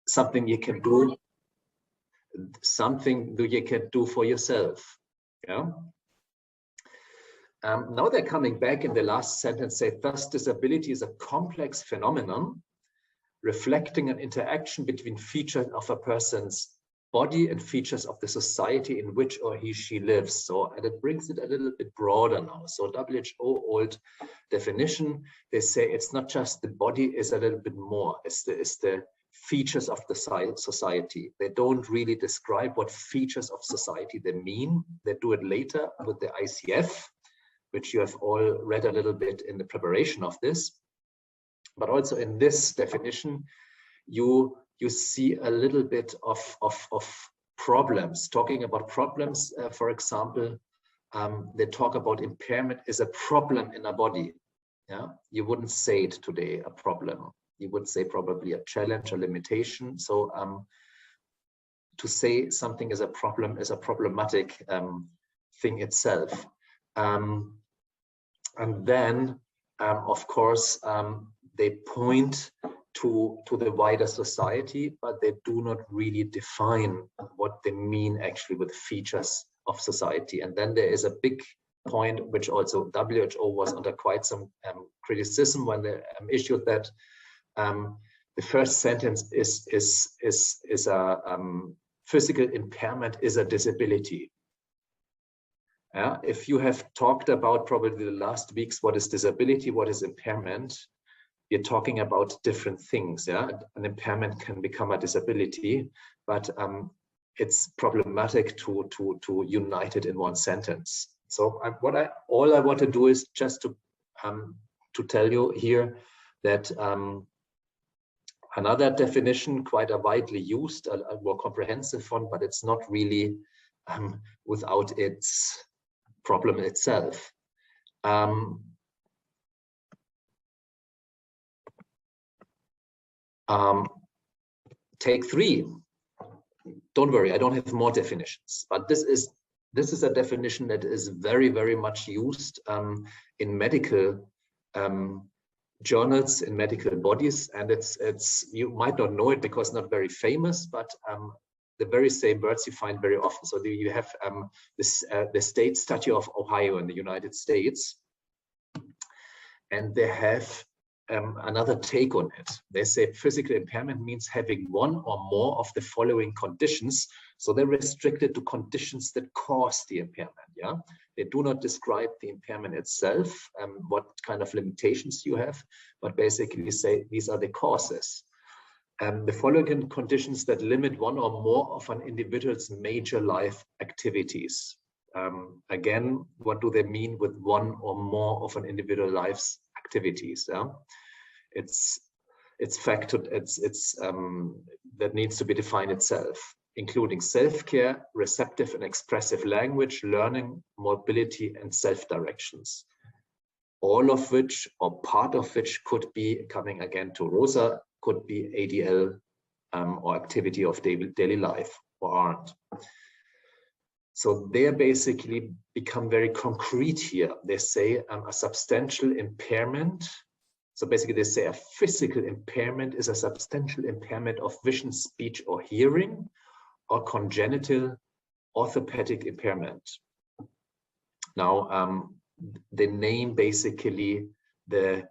something you can do, something that you can do for yourself. Yeah. Now they're coming back in the last sentence, say, thus disability is a complex phenomenon reflecting an interaction between features of a person's body and features of the society in which or he she lives. So, and it brings it a little bit broader now. So WHO old definition, they say it's not just the body, is a little bit more. It's the features of the society. They don't really describe what features of society they mean. They do it later with the ICF, which you have all read a little bit in the preparation of this. But also in this definition, you see a little bit of problems. Talking about problems, for example, they talk about impairment is a problem in a body. Yeah, you wouldn't say it today, a problem. You would say probably a challenge, a limitation. So to say something is a problem is a problematic thing itself. And then, of course, they point to the wider society, but they do not really define what they mean actually with features of society. And then there is a big point, which also WHO was under quite some criticism when they issued that. The first sentence is a physical impairment is a disability. If you have talked about probably the last weeks, what is disability, what is impairment, you're talking about different things. Yeah, an impairment can become a disability, but it's problematic to unite it in one sentence. So all I want to do is just to tell you here that another definition, quite a widely used, a more comprehensive one, but it's not really without its problem itself. Take 3. Don't worry, I don't have more definitions, but this is a definition that is very, very much used in medical journals, in medical bodies, and it's you might not know it because not very famous, but the very same words you find very often. So you have the state statute of Ohio in the United States, and they have another take on it. They say physical impairment means having one or more of the following conditions. So they're restricted to conditions that cause the impairment. Yeah, they do not describe the impairment itself, what kind of limitations you have, but basically say these are the causes. The following conditions that limit one or more of an individual's major life activities. Again, what do they mean with one or more of an individual life's activities? Yeah? It's factored. It's that needs to be defined itself, including self-care, receptive and expressive language, learning, mobility, and self-directions. All of which, or part of which, could be, coming again to Rosa, could be ADL or activity of daily life, or aren't. So they basically become very concrete here. They say a substantial impairment. So basically they say a physical impairment is a substantial impairment of vision, speech, or hearing, or congenital orthopedic impairment. Now, they name basically the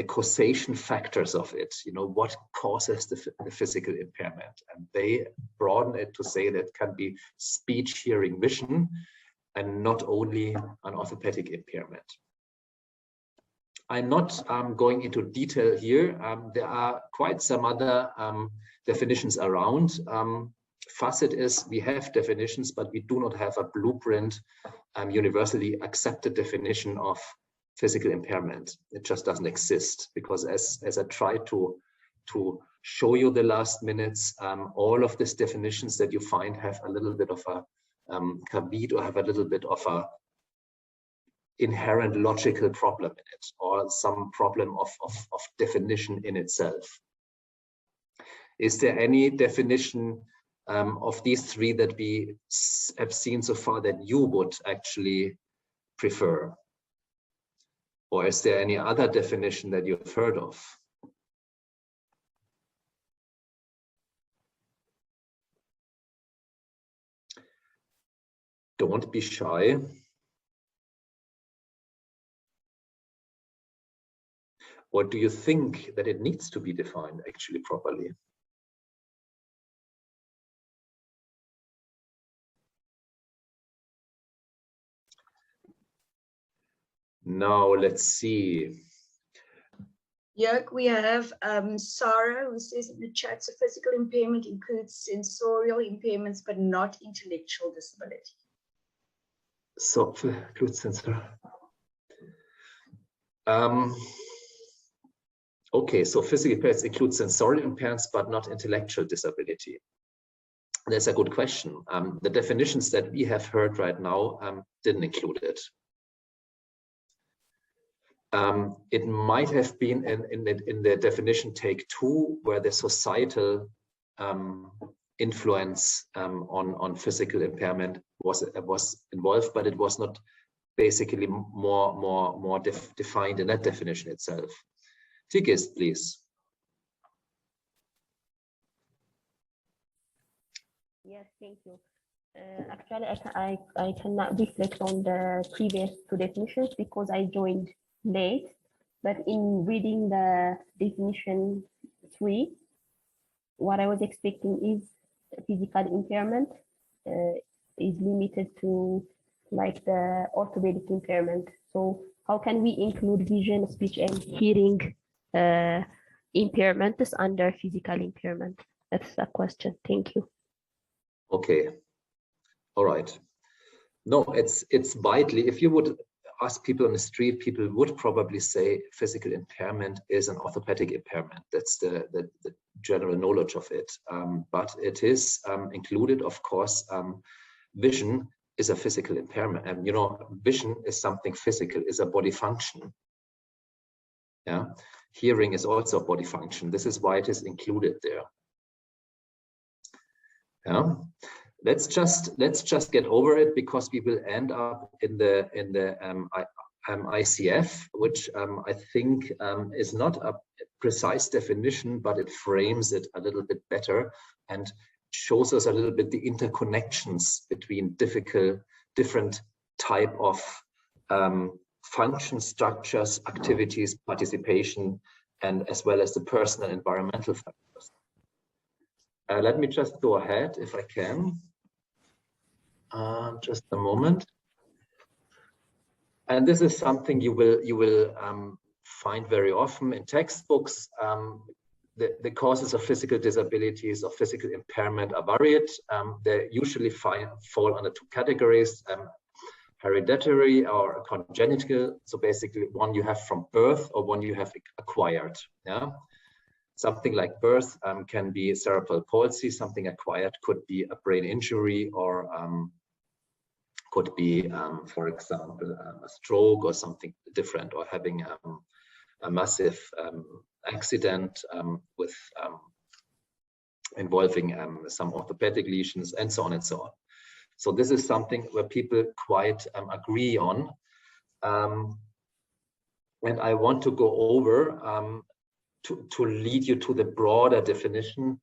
causation factors of it, you know, what causes the physical impairment. And they broaden it to say that can be speech, hearing, vision, and not only an orthopedic impairment. I'm not going into detail here. There are quite some other definitions around. Facet is we have definitions, but we do not have a blueprint, universally accepted definition of physical impairment. It just doesn't exist, because as I tried to show you the last minutes, all of these definitions that you find have a little bit of a caveat, or have a little bit of a inherent logical problem in it, or some problem of definition in itself. Is there any definition of these 3 that we have seen so far that you would actually prefer? Or is there any other definition that you've heard of? Don't be shy. Or do you think that it needs to be defined actually properly? Now let's see. Joerg, we have Sarah who says in the chat, so physical impairment includes sensorial impairments, but not intellectual disability. So includes sensor. Okay, so physical impairments include sensorial impairments, but not intellectual disability. That's a good question. The definitions that we have heard right now didn't include it. It might have been in the definition take 2, where the societal influence on physical impairment was involved, but it was not basically more defined in that definition itself. Tigist, please. Yes, thank you. Actually, I cannot reflect on the previous 2 definitions because I joined late, but in reading the definition 3, what I was expecting is physical impairment is limited to like the orthopedic impairment. So how can we include vision, speech, and hearing impairments under physical impairment? That's a question. Thank you. Okay. All right. No, it's vitally. If you would ask people on the street, people would probably say physical impairment is an orthopedic impairment. That's the general knowledge of it. But it is included, of course, vision is a physical impairment. And, you know, vision is something physical, is a body function. Yeah. Hearing is also a body function. This is why it is included there. Yeah. Let's just get over it, because we will end up in the ICF, which I think is not a precise definition, but it frames it a little bit better and shows us a little bit the interconnections between different type of function structures, activities, participation, and as well as the personal and environmental factors. Let me just go ahead if I can. Just a moment. And this is something you will find very often in textbooks. The causes of physical disabilities or physical impairment are varied. They usually fall under 2 categories: hereditary or congenital. So basically, one you have from birth or one you have acquired. Yeah. Something like birth can be cerebral palsy. Something acquired could be a brain injury, or could be, for example, a stroke or something different, or having a massive accident with involving some orthopedic lesions, and so on and so on. So this is something where people quite agree on. And I want to go over to lead you to the broader definition.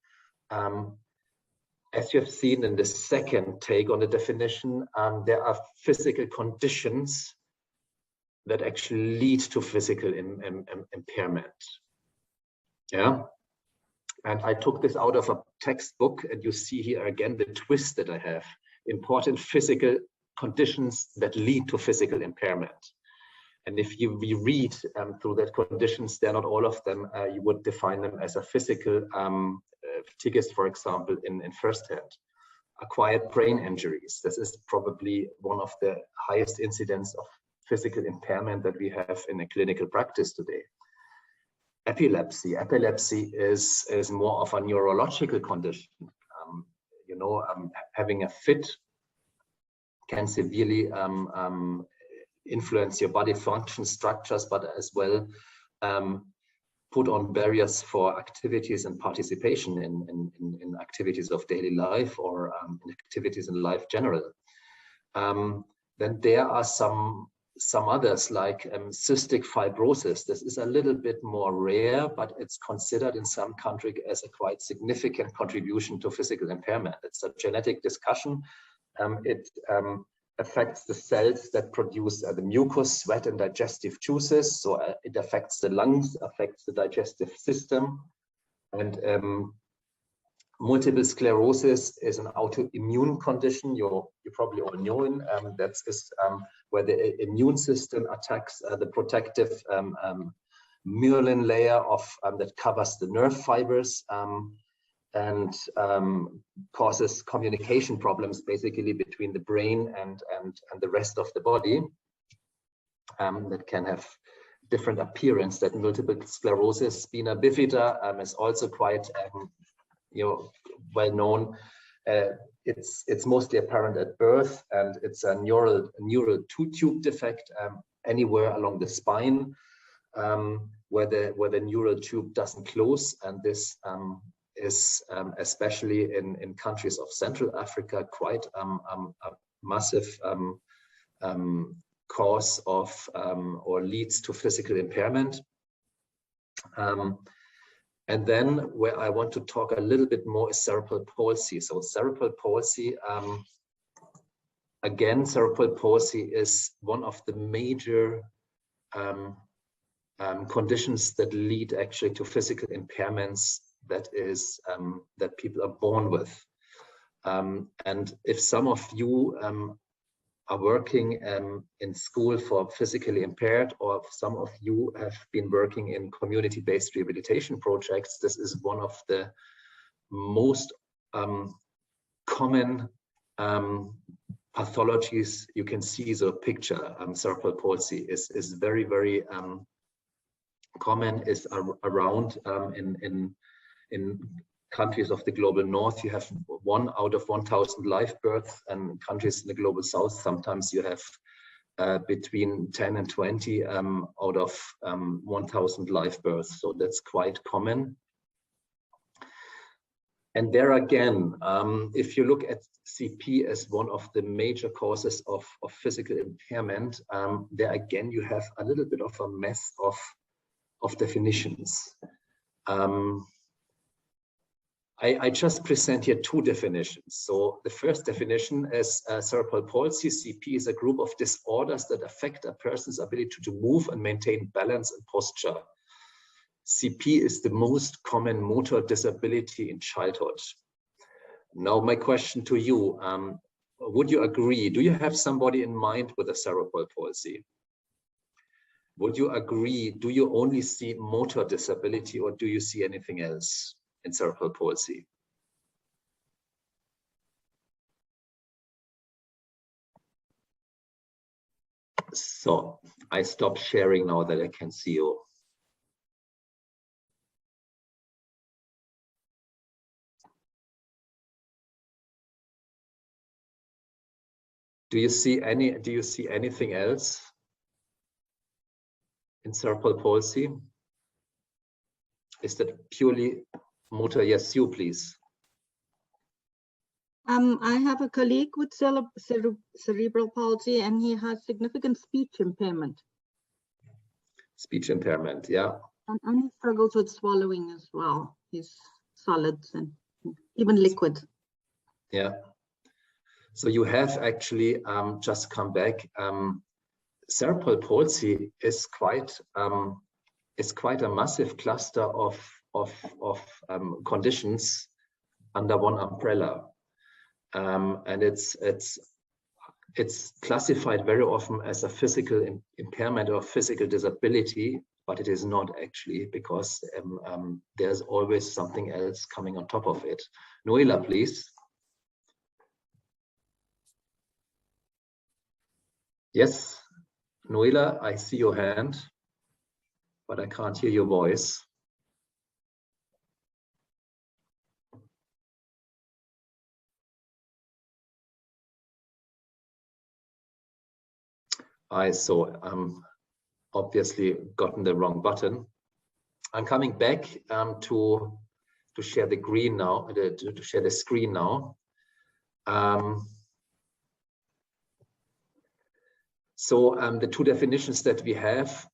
As you have seen in the second take on the definition, there are physical conditions that actually lead to physical impairment. Yeah. And I took this out of a textbook, and you see here again the twist that I have. Important physical conditions that lead to physical impairment. And if you reread through that conditions, they're not all of them. You would define them as a physical fatigue, for example, in firsthand. Acquired brain injuries. This is probably one of the highest incidents of physical impairment that we have in a clinical practice today. Epilepsy. Epilepsy is more of a neurological condition. You know, having a fit can severely influence your body function structures, but as well put on barriers for activities and participation in activities of daily life, or in activities in life general. Then there are some others, like cystic fibrosis. This is a little bit more rare, but it's considered in some countries as a quite significant contribution to physical impairment. It's a genetic discussion. It affects the cells that produce the mucus, sweat, and digestive juices. So it affects the lungs, affects the digestive system. And multiple sclerosis is an autoimmune condition. You probably all know it. That's where the immune system attacks the protective myelin layer of that covers the nerve fibers. And causes communication problems basically between the brain and the rest of the body, that can have different appearance. That multiple sclerosis, spina bifida, is also quite well known. It's mostly apparent at birth, and it's a neural two-tube defect anywhere along the spine, where the neural tube doesn't close, and this is especially in countries of Central Africa quite a massive cause of or leads to physical impairment. And then where I want to talk a little bit more is cerebral palsy. So cerebral palsy, again, cerebral palsy is one of the major conditions that lead actually to physical impairments that people are born with. And if some of you are working in school for physically impaired, or some of you have been working in community-based rehabilitation projects, this is one of the most common pathologies you can see. So picture cerebral palsy is very, very common, is around in countries of the global north. You have 1 out of 1,000 live births, and countries in the global south, sometimes you have between 10 and 20 out of 1,000 live births. So that's quite common. And there again, if you look at CP as one of the major causes of physical impairment, there again you have a little bit of a mess of definitions. I just present here 2 definitions. So the first definition is cerebral palsy. CP is a group of disorders that affect a person's ability to move and maintain balance and posture. CP is the most common motor disability in childhood. Now, my question to you, would you agree? Do you have somebody in mind with a cerebral palsy? Would you agree? Do you only see motor disability, or do you see anything else in cerebral palsy? So I stop sharing now that I can see you. Do you see anything else in cerebral palsy? Is that purely motor? Yes, you please. I have a colleague with cerebral palsy, and he has significant speech impairment. Speech impairment, yeah. And he struggles with swallowing as well. His solids and even liquid. Yeah. So you have actually just come back. Cerebral palsy is quite a massive cluster of conditions under one umbrella, and it's classified very often as a physical impairment or physical disability, but it is not actually, because there's always something else coming on top of it. Noela, please. Yes, Noela, I see your hand, but I can't hear your voice. I saw obviously gotten the wrong button. I'm coming back to share the green now, to share the screen now. So the 2 definitions that we have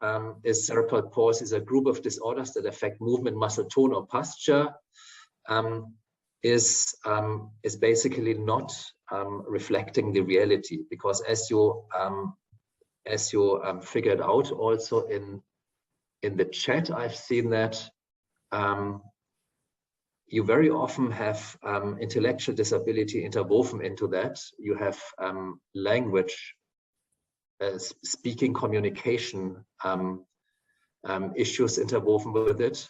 is cerebral palsy is a group of disorders that affect movement, muscle tone, or posture. is basically not reflecting the reality, because as you figured out also in the chat, I've seen that you very often have intellectual disability interwoven into that. You have language, speaking, communication issues interwoven with it.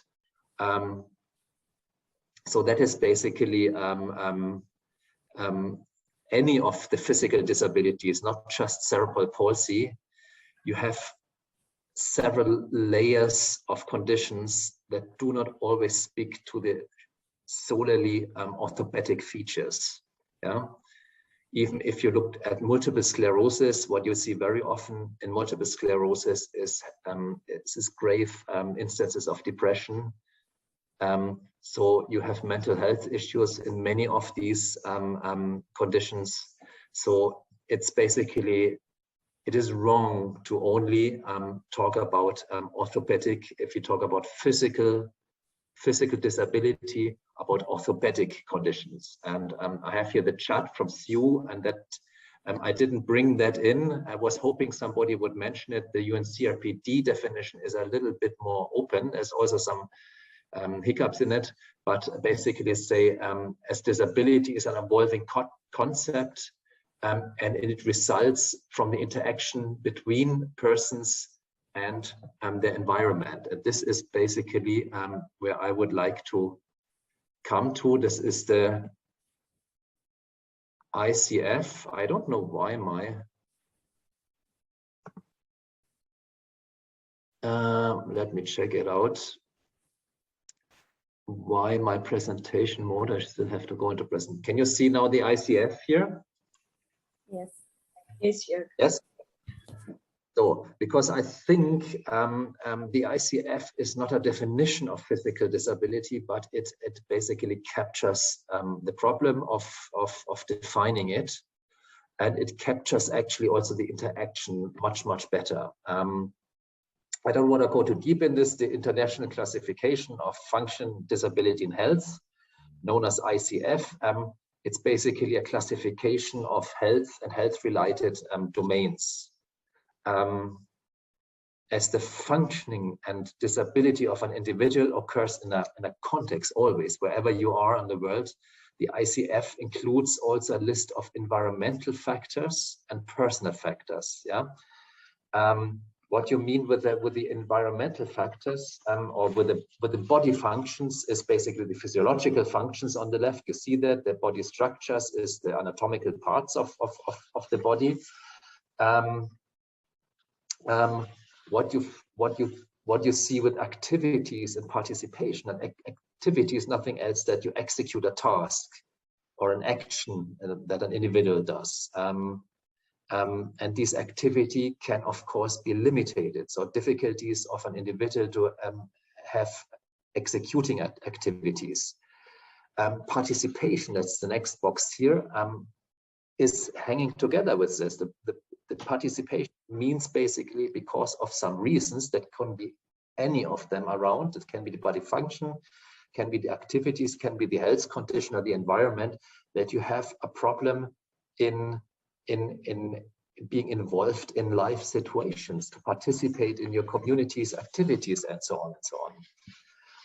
So that is basically any of the physical disabilities, not just cerebral palsy. You have several layers of conditions that do not always speak to the solely orthopedic features. Yeah, even if you looked at multiple sclerosis, what you see very often in multiple sclerosis is grave instances of depression. So you have mental health issues in many of these conditions. So it's basically, it is wrong to only talk about orthopedic. If you talk about physical disability, about orthopedic conditions. And I have here the chart from Sue, and that I didn't bring that in. I was hoping somebody would mention it. The UNCRPD definition is a little bit more open. There's also some hiccups in it, but basically say as disability is an evolving concept, and it results from the interaction between persons and the environment. And this is basically where I would like to come to. This is the ICF. I don't know why my let me check it out. Why my presentation mode? I still have to go into present. Can you see now the ICF here? Yes. Yes, yeah. Yes. So, because I think the ICF is not a definition of physical disability, but it basically captures the problem of defining it, and it captures actually also the interaction much better. I don't want to go too deep in this. The International Classification of Function, Disability and Health, known as ICF, it's basically a classification of health and health-related domains. As the functioning and disability of an individual occurs in a context always, wherever you are in the world, the ICF includes also a list of environmental factors and personal factors. Yeah. What you mean with the environmental factors or with the body functions is basically the physiological functions on the left. You see that the body structures is the anatomical parts of the body. What you see with activities and participation, and activity is nothing else that you execute a task or an action that an individual does. And this activity can, of course, be limited. So difficulties of an individual to have executing activities. Participation, that's the next box here, is hanging together with this. The participation means basically because of some reasons that can be any of them around. It can be the body function, can be the activities, can be the health condition or the environment, that you have a problem in being involved in life situations, to participate in your community's activities, and so on and so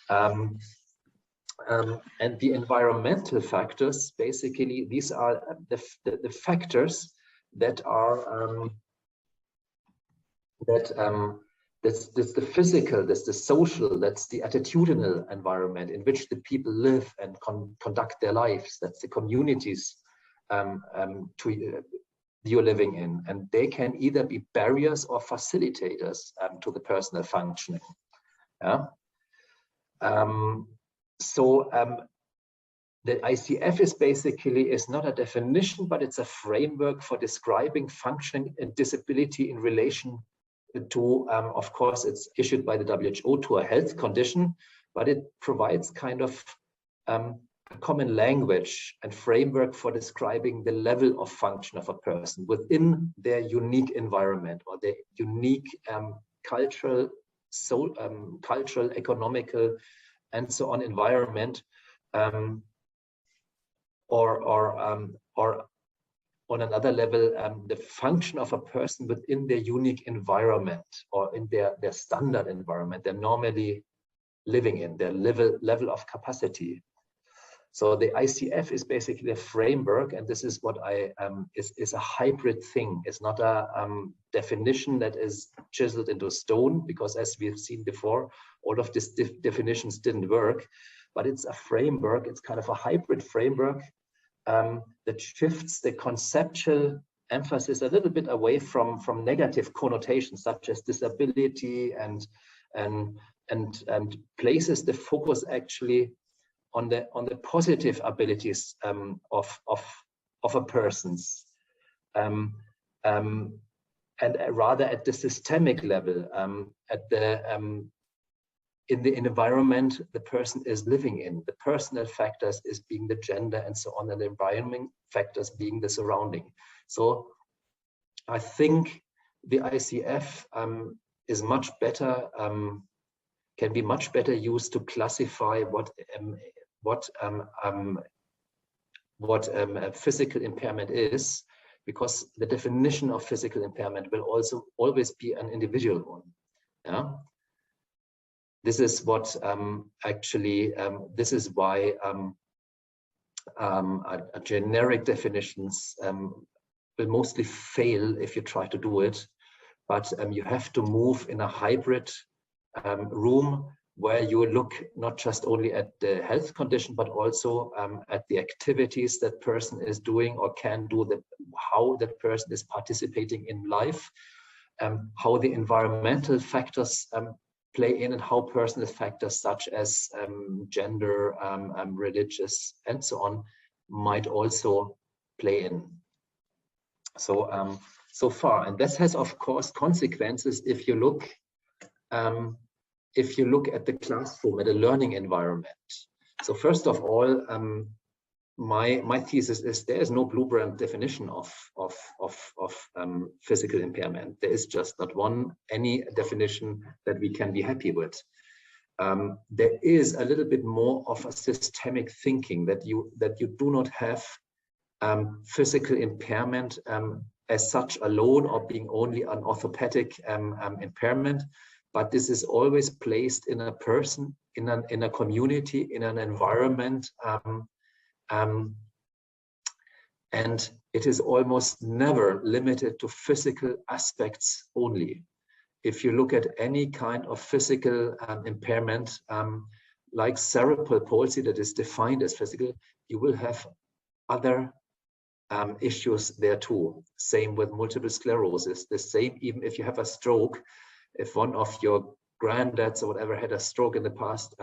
on. And the environmental factors, basically, these are the factors that are that's the physical, that's the social, that's the attitudinal environment in which the people live and conduct their lives. That's the communities you're living in, and they can either be barriers or facilitators to the personal functioning. Yeah. The ICF is basically not a definition, but it's a framework for describing functioning and disability in relation to, of course, it's issued by the WHO to a health condition, but it provides kind of a common language and framework for describing the level of function of a person within their unique environment or their unique cultural, economical, and so on environment. on another level, the function of a person within their unique environment or in their standard environment they're normally living in, their level of capacity. So the ICF is basically a framework, and this is what is a hybrid thing. It's not a definition that is chiseled into stone, because as we've seen before, all of these definitions didn't work, but it's a framework. It's kind of a hybrid framework that shifts the conceptual emphasis a little bit away from negative connotations such as disability and places the focus actually on the positive abilities of a person's and rather at the systemic level, at the in the environment the person is living in. The personal factors is being the gender and so on, and the environment factors being the surrounding. So I think the ICF is much better, can be much better used to classify what physical impairment is, because the definition of physical impairment will also always be an individual one. Yeah. This is what this is why generic definitions will mostly fail if you try to do it, but you have to move in a hybrid room where you look not just only at the health condition, but also at the activities that person is doing or can do, how that person is participating in life, how the environmental factors play in, and how personal factors such as gender, religious, and so on might also play in. So so far, and this has of course consequences if you look at the classroom, at the learning environment. So first of all, my thesis is there is no blueprint definition of physical impairment. There is just not any definition that we can be happy with. There is a little bit more of a systemic thinking that you do not have physical impairment as such alone, or being only an orthopedic impairment, but this is always placed in a person, in a community, in an environment. And it is almost never limited to physical aspects only. If you look at any kind of physical impairment, like cerebral palsy that is defined as physical, you will have other issues there too. Same with multiple sclerosis. The same, even if you have a stroke, if one of your granddads or whatever had a stroke in the past,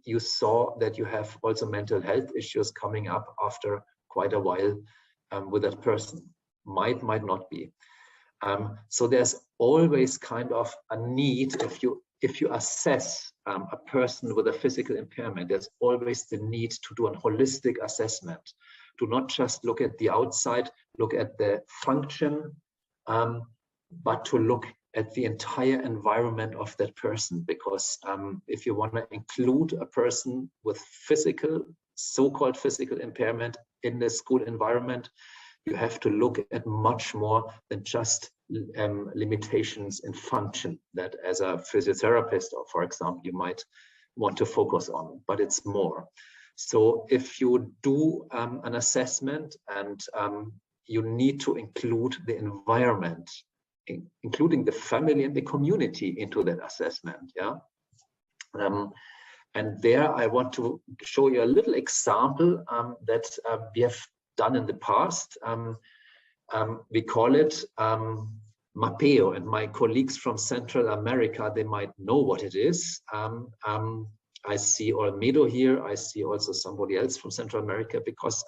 you saw that you have also mental health issues coming up after quite a while with that person. Might not be. So there's always kind of a need, if you assess a person with a physical impairment, there's always the need to do a holistic assessment, to not just look at the outside, look at the function, but to look at the entire environment of that person. Because if you want to include a person with so-called physical impairment in the school environment, you have to look at much more than just limitations in function that as a physiotherapist, or for example, you might want to focus on, but it's more. So if you do an assessment, and you need to include the environment, including the family and the community into that assessment. Yeah. And there I want to show you a little example that we have done in the past. We call it mapeo, and my colleagues from Central America, they might know what it is. I see Olmedo here. I see also somebody else from Central America, because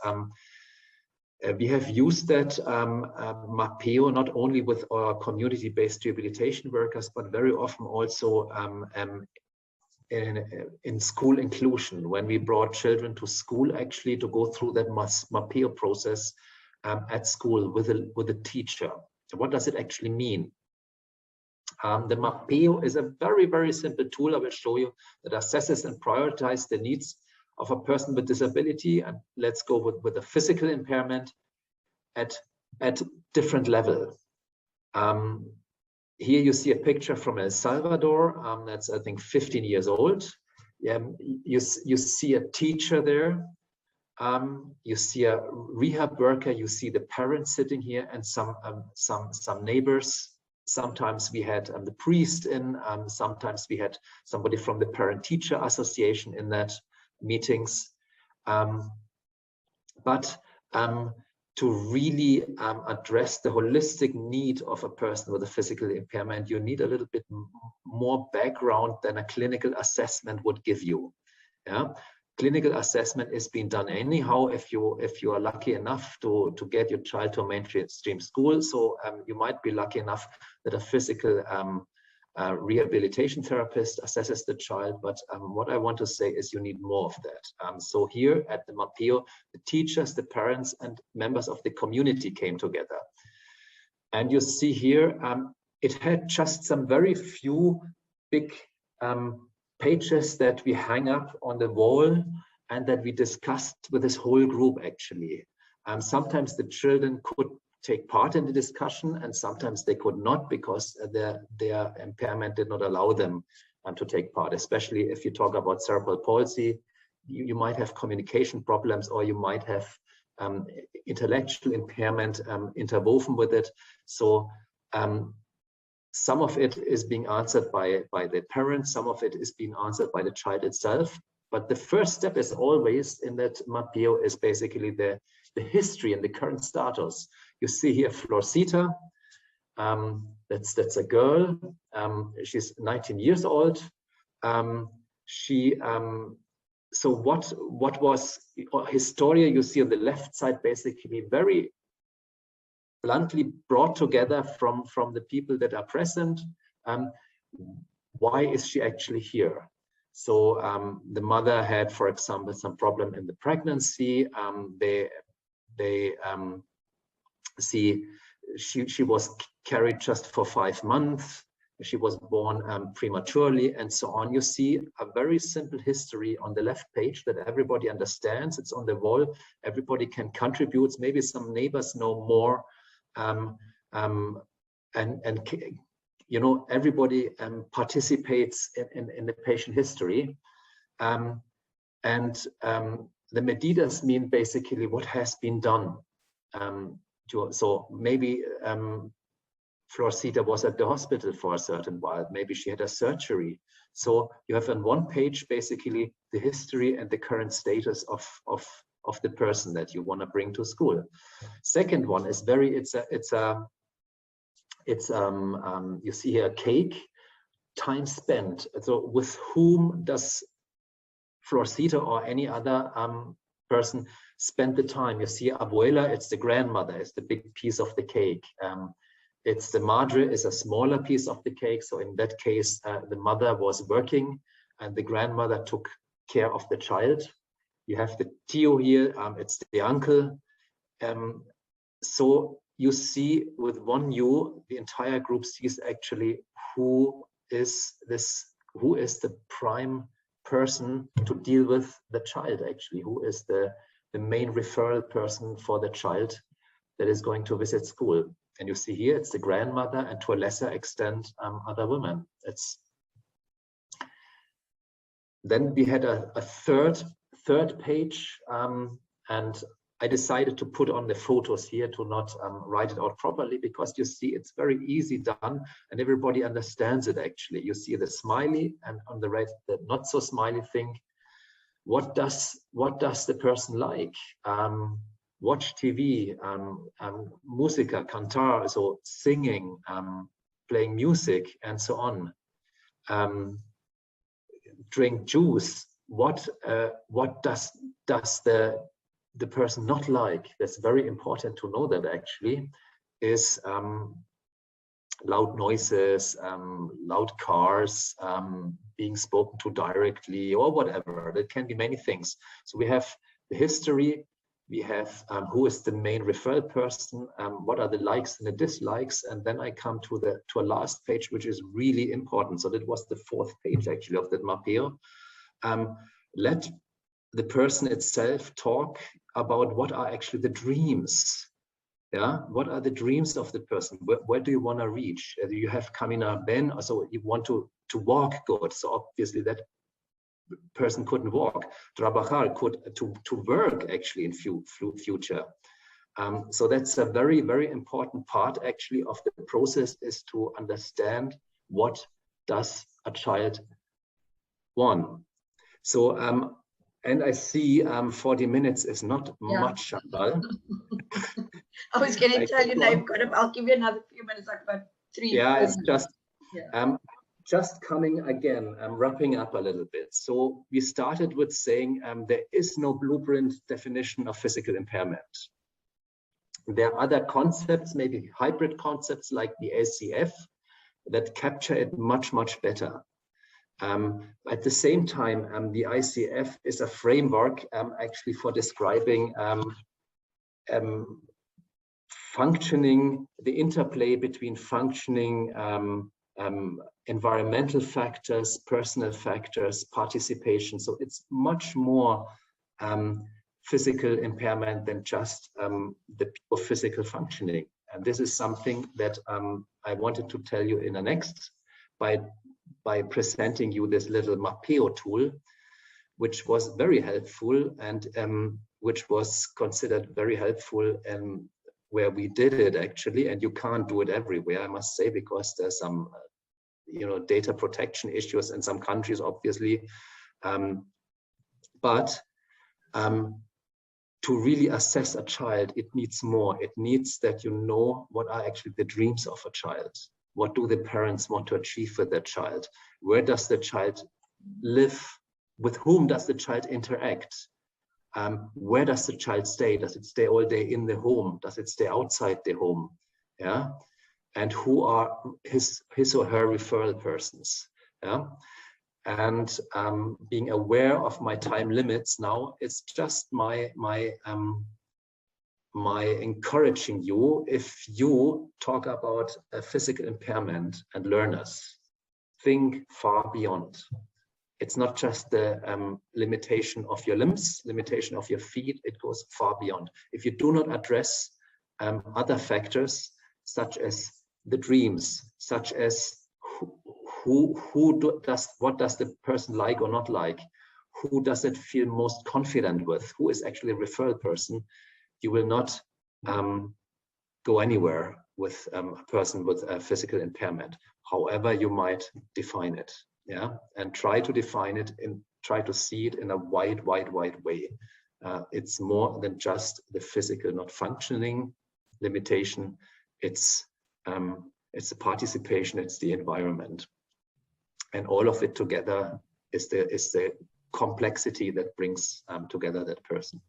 we have used that mapeo not only with our community-based rehabilitation workers, but very often also in school inclusion, when we brought children to school actually to go through that mapeo process at school with a teacher. So what does it actually mean? The mapeo is a very, very simple tool I will show you that assesses and prioritizes the needs of a person with disability, and let's go with a physical impairment at different level. Here you see a picture from El Salvador. That's, I think, 15 years old. You see a teacher there. You see a rehab worker. You see the parents sitting here, and some neighbors. Sometimes we had the priest in. Sometimes we had somebody from the Parent-Teacher Association in that meetings. But to really address the holistic need of a person with a physical impairment, you need a little bit more background than a clinical assessment would give you. Yeah, clinical assessment is being done anyhow if you are lucky enough to get your child to a mainstream school. So you might be lucky enough that a physical rehabilitation therapist assesses the child, but what I want to say is you need more of that. So here at the MAPEO, the teachers, the parents, and members of the community came together. And you see here, it had just some very few big pages that we hang up on the wall and that we discussed with this whole group actually. Sometimes the children could take part in the discussion, and sometimes they could not because their impairment did not allow them to take part. Especially if you talk about cerebral palsy, you might have communication problems, or you might have intellectual impairment interwoven with it. So some of it is being answered by the parents, some of it is being answered by the child itself. But the first step is always in that MAPEO is basically the history and the current status. You see here Florcita, that's a girl. She's 19 years old. So what was Historia? You see on the left side, basically very bluntly brought together from the people that are present. Why is she actually here? So the mother had, for example, some problem in the pregnancy. She was carried just for 5 months. She was born prematurely, and so on. You see a very simple history on the left page that everybody understands. It's on the wall. Everybody can contribute. Maybe some neighbors know more, and you know, everybody participates in the patient history, and the medidas mean basically what has been done. So maybe Florcita was at the hospital for a certain while. Maybe she had a surgery. So you have on one page basically the history and the current status of the person that you want to bring to school. Second one is you see here a cake, time spent. So with whom does Florcita or any other person spend the time? You see abuela, it's the grandmother, it's the big piece of the cake. It's the madre is a smaller piece of the cake. So in that case, the mother was working and the grandmother took care of the child. You have the tio here, it's the uncle. So you see with one U, the entire group sees actually who is the prime person to deal with the child actually, who is the main referral person for the child that is going to visit school. And you see here, it's the grandmother and to a lesser extent, other women. Then we had a third page, and I decided to put on the photos here to not write it out properly, because you see it's very easy done and everybody understands it actually. You see the smiley, and on the right, the not so smiley thing. What does the person like? Watch TV, musica, cantar, so singing, playing music, and so on. Drink juice. What does the person not like? That's very important to know that actually is loud noises, loud cars, being spoken to directly, or whatever. There can be many things. So we have the history. We have who is the main referral person, what are the likes and the dislikes, and then I come to a last page, which is really important. So that was the fourth page actually of that MAPEO. the person itself talk about what are actually the dreams. Yeah, what are the dreams of the person? Where do you want to reach? You have Kamina Ben, so you want to walk good. So obviously that person couldn't walk. Trabajal could to work actually in future. So that's a very, very important part actually of the process, is to understand what does a child want. So and I see 40 minutes is not much, Chantal. I was going to tell you now, I'll give you another few minutes, like about 3. Yeah, it's just, yeah. Just coming again, wrapping up a little bit. So we started with saying there is no blueprint definition of physical impairment. There are other concepts, maybe hybrid concepts like the LCF, that capture it much, much better. At the same time, the ICF is a framework actually for describing functioning, the interplay between functioning environmental factors, personal factors, participation. So it's much more physical impairment than just the pure physical functioning. And this is something that I wanted to tell you in the next by presenting you this little mp4 tool, which was very helpful and which was considered very helpful where we did it actually. And you can't do it everywhere, I must say, because there's some data protection issues in some countries, obviously. But to really assess a child, it needs more. It needs that you know what are actually the dreams of a child. What do the parents want to achieve with their child? Where does the child live? With whom does the child interact? Where does the child stay? Does it stay all day in the home? Does it stay outside the home? Yeah. And who are his or her referral persons? Yeah. And being aware of my time limits now, it's just my encouraging you, if you talk about a physical impairment and learners, think far beyond. It's not just the limitation of your limbs, limitation of your feet, it goes far beyond. If you do not address other factors, such as the dreams, such as what does the person like or not like, who does it feel most confident with, who is actually a referral person, you will not go anywhere with a person with a physical impairment, however you might define it. Yeah, and try to define it and try to see it in a wide way. It's more than just the physical not functioning limitation. It's the participation, it's the environment, and all of it together is the complexity that brings together that person.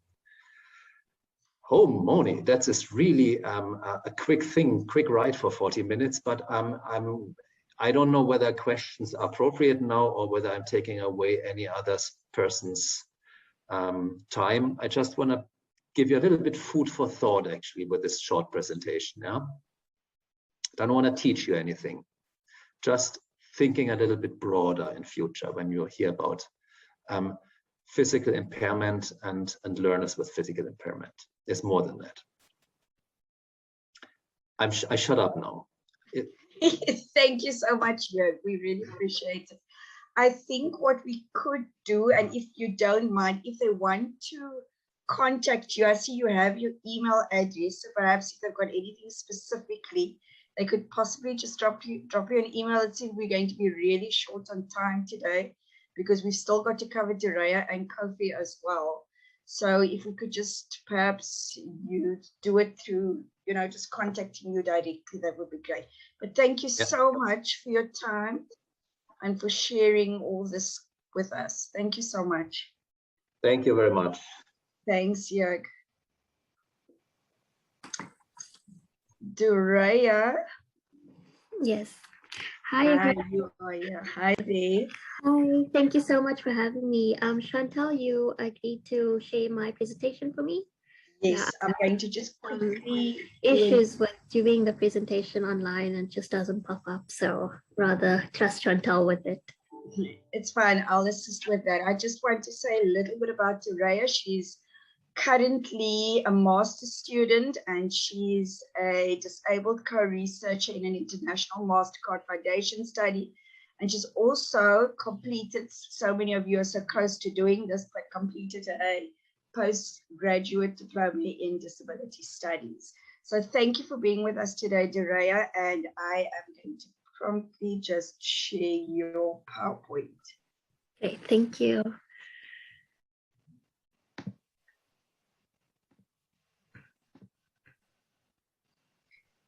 Oh, Moni, that is really a quick ride for 40 minutes, but I don't know whether questions are appropriate now or whether I'm taking away any other person's time. I just want to give you a little bit food for thought actually with this short presentation. Yeah, I don't want to teach you anything, just thinking a little bit broader in future when you hear about physical impairment and learners with physical impairment. There's more than that. I shut up now. Thank you so much, Joerg. We really appreciate it. I think what we could do, and if you don't mind, if they want to contact you, I see you have your email address, so perhaps if they've got anything specifically, they could possibly just drop you an email. It seems we're going to be really short on time today because we've still got to cover Dureyah and Kofi as well. So if we could just perhaps you do it through, just contacting you directly, that would be great. But thank you so much for your time and for sharing all this with us. Thank you so much. Thank you very much. Thanks, Joerg. Dureyah. Yes. Hi, everyone. Hi there. Hi, thank you so much for having me. Chantal, you agreed to share my presentation for me? Yes, yeah, I'm going to just quickly... Issues with doing the presentation online and it just doesn't pop up, so rather trust Chantal with it. It's fine. I'll assist with that. I just want to say a little bit about Dureyah. She's currently a master's student and she's a disabled co-researcher in an international MasterCard Foundation study. And she's also completed, so many of you are so close to doing this, but completed a postgraduate diploma in disability studies. So thank you for being with us today, Dureyah, and I am going to promptly just share your PowerPoint. Okay, thank you.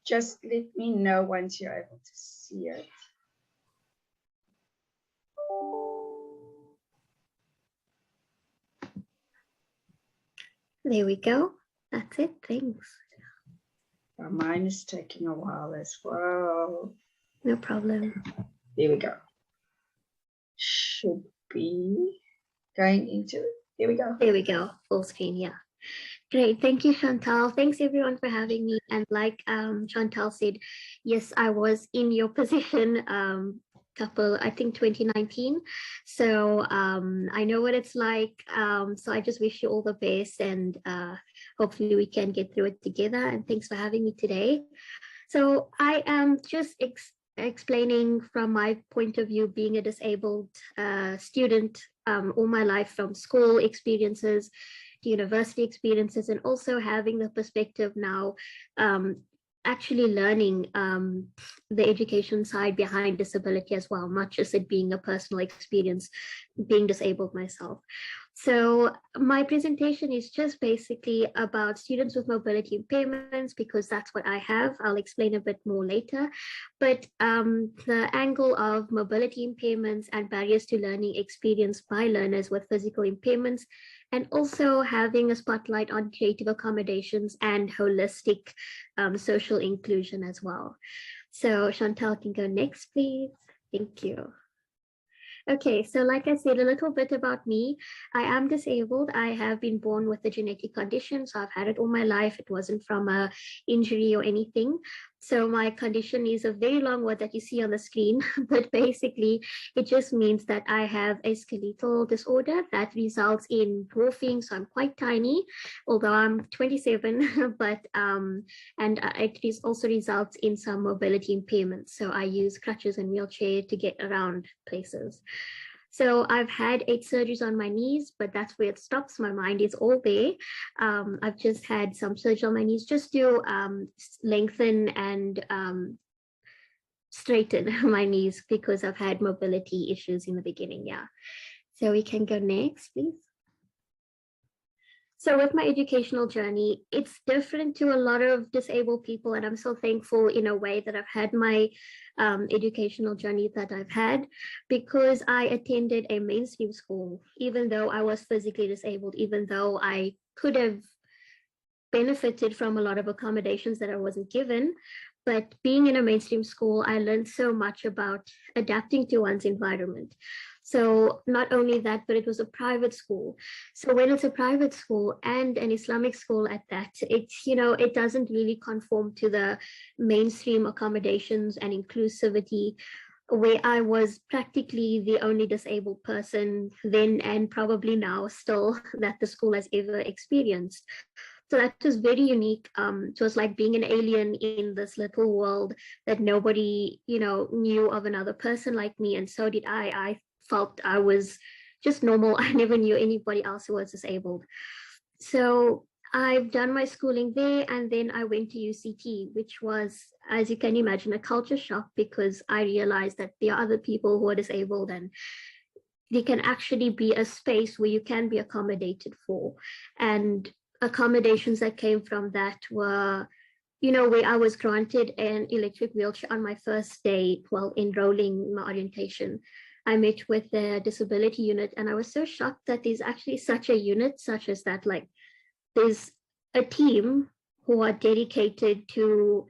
Just let me know once you're able to see it. There we go. That's it. Thanks. Mine is taking a while as well. No problem. There we go. Should be going into it. There we go. There we go. Full screen. Yeah. Great. Thank you, Chantal. Thanks everyone for having me. And like Chantal said, yes, I was in your position I think 2019. So I know what it's like. So I just wish you all the best and hopefully we can get through it together. And thanks for having me today. So I am just explaining from my point of view, being a disabled student all my life, from school experiences to university experiences, and also having the perspective now actually learning the education side behind disability as well, not just it being a personal experience being disabled myself. So my presentation is just basically about students with mobility impairments, because that's what I have. I'll explain a bit more later. But the angle of mobility impairments and barriers to learning experienced by learners with physical impairments, and also having a spotlight on creative accommodations and holistic social inclusion as well. So Chantal can go next, please. Thank you. Okay, so like I said, a little bit about me. I am disabled. I have been born with a genetic condition, so I've had it all my life. It wasn't from a injury or anything. So my condition is a very long word that you see on the screen, but basically it just means that I have a skeletal disorder that results in dwarfing. So I'm quite tiny, although I'm 27, but it also results in some mobility impairments. So I use crutches and wheelchair to get around places. So I've had 8 surgeries on my knees, but that's where it stops. My mind is all there. I've just had some surgery on my knees just to lengthen and straighten my knees, because I've had mobility issues in the beginning. Yeah. So we can go next, please. So with my educational journey, it's different to a lot of disabled people, and I'm so thankful in a way that I've had my educational journey that I've had, because I attended a mainstream school, even though I was physically disabled, even though I could have benefited from a lot of accommodations that I wasn't given. But being in a mainstream school, I learned so much about adapting to one's environment. So not only that, but it was a private school. So when it's a private school and an Islamic school at that, it's, it doesn't really conform to the mainstream accommodations and inclusivity, where I was practically the only disabled person then and probably now still that the school has ever experienced. So that was very unique. It was like being an alien in this little world that nobody, knew of another person like me. And so did I. I felt I was just normal. I never knew anybody else who was disabled. So I've done my schooling there, and then I went to UCT, which was, as you can imagine, a culture shock, because I realized that there are other people who are disabled and there can actually be a space where you can be accommodated for. And accommodations that came from that were, where I was granted an electric wheelchair on my first day while enrolling my orientation. I met with the disability unit, and I was so shocked that there's actually such a unit such as that. Like, there's a team who are dedicated to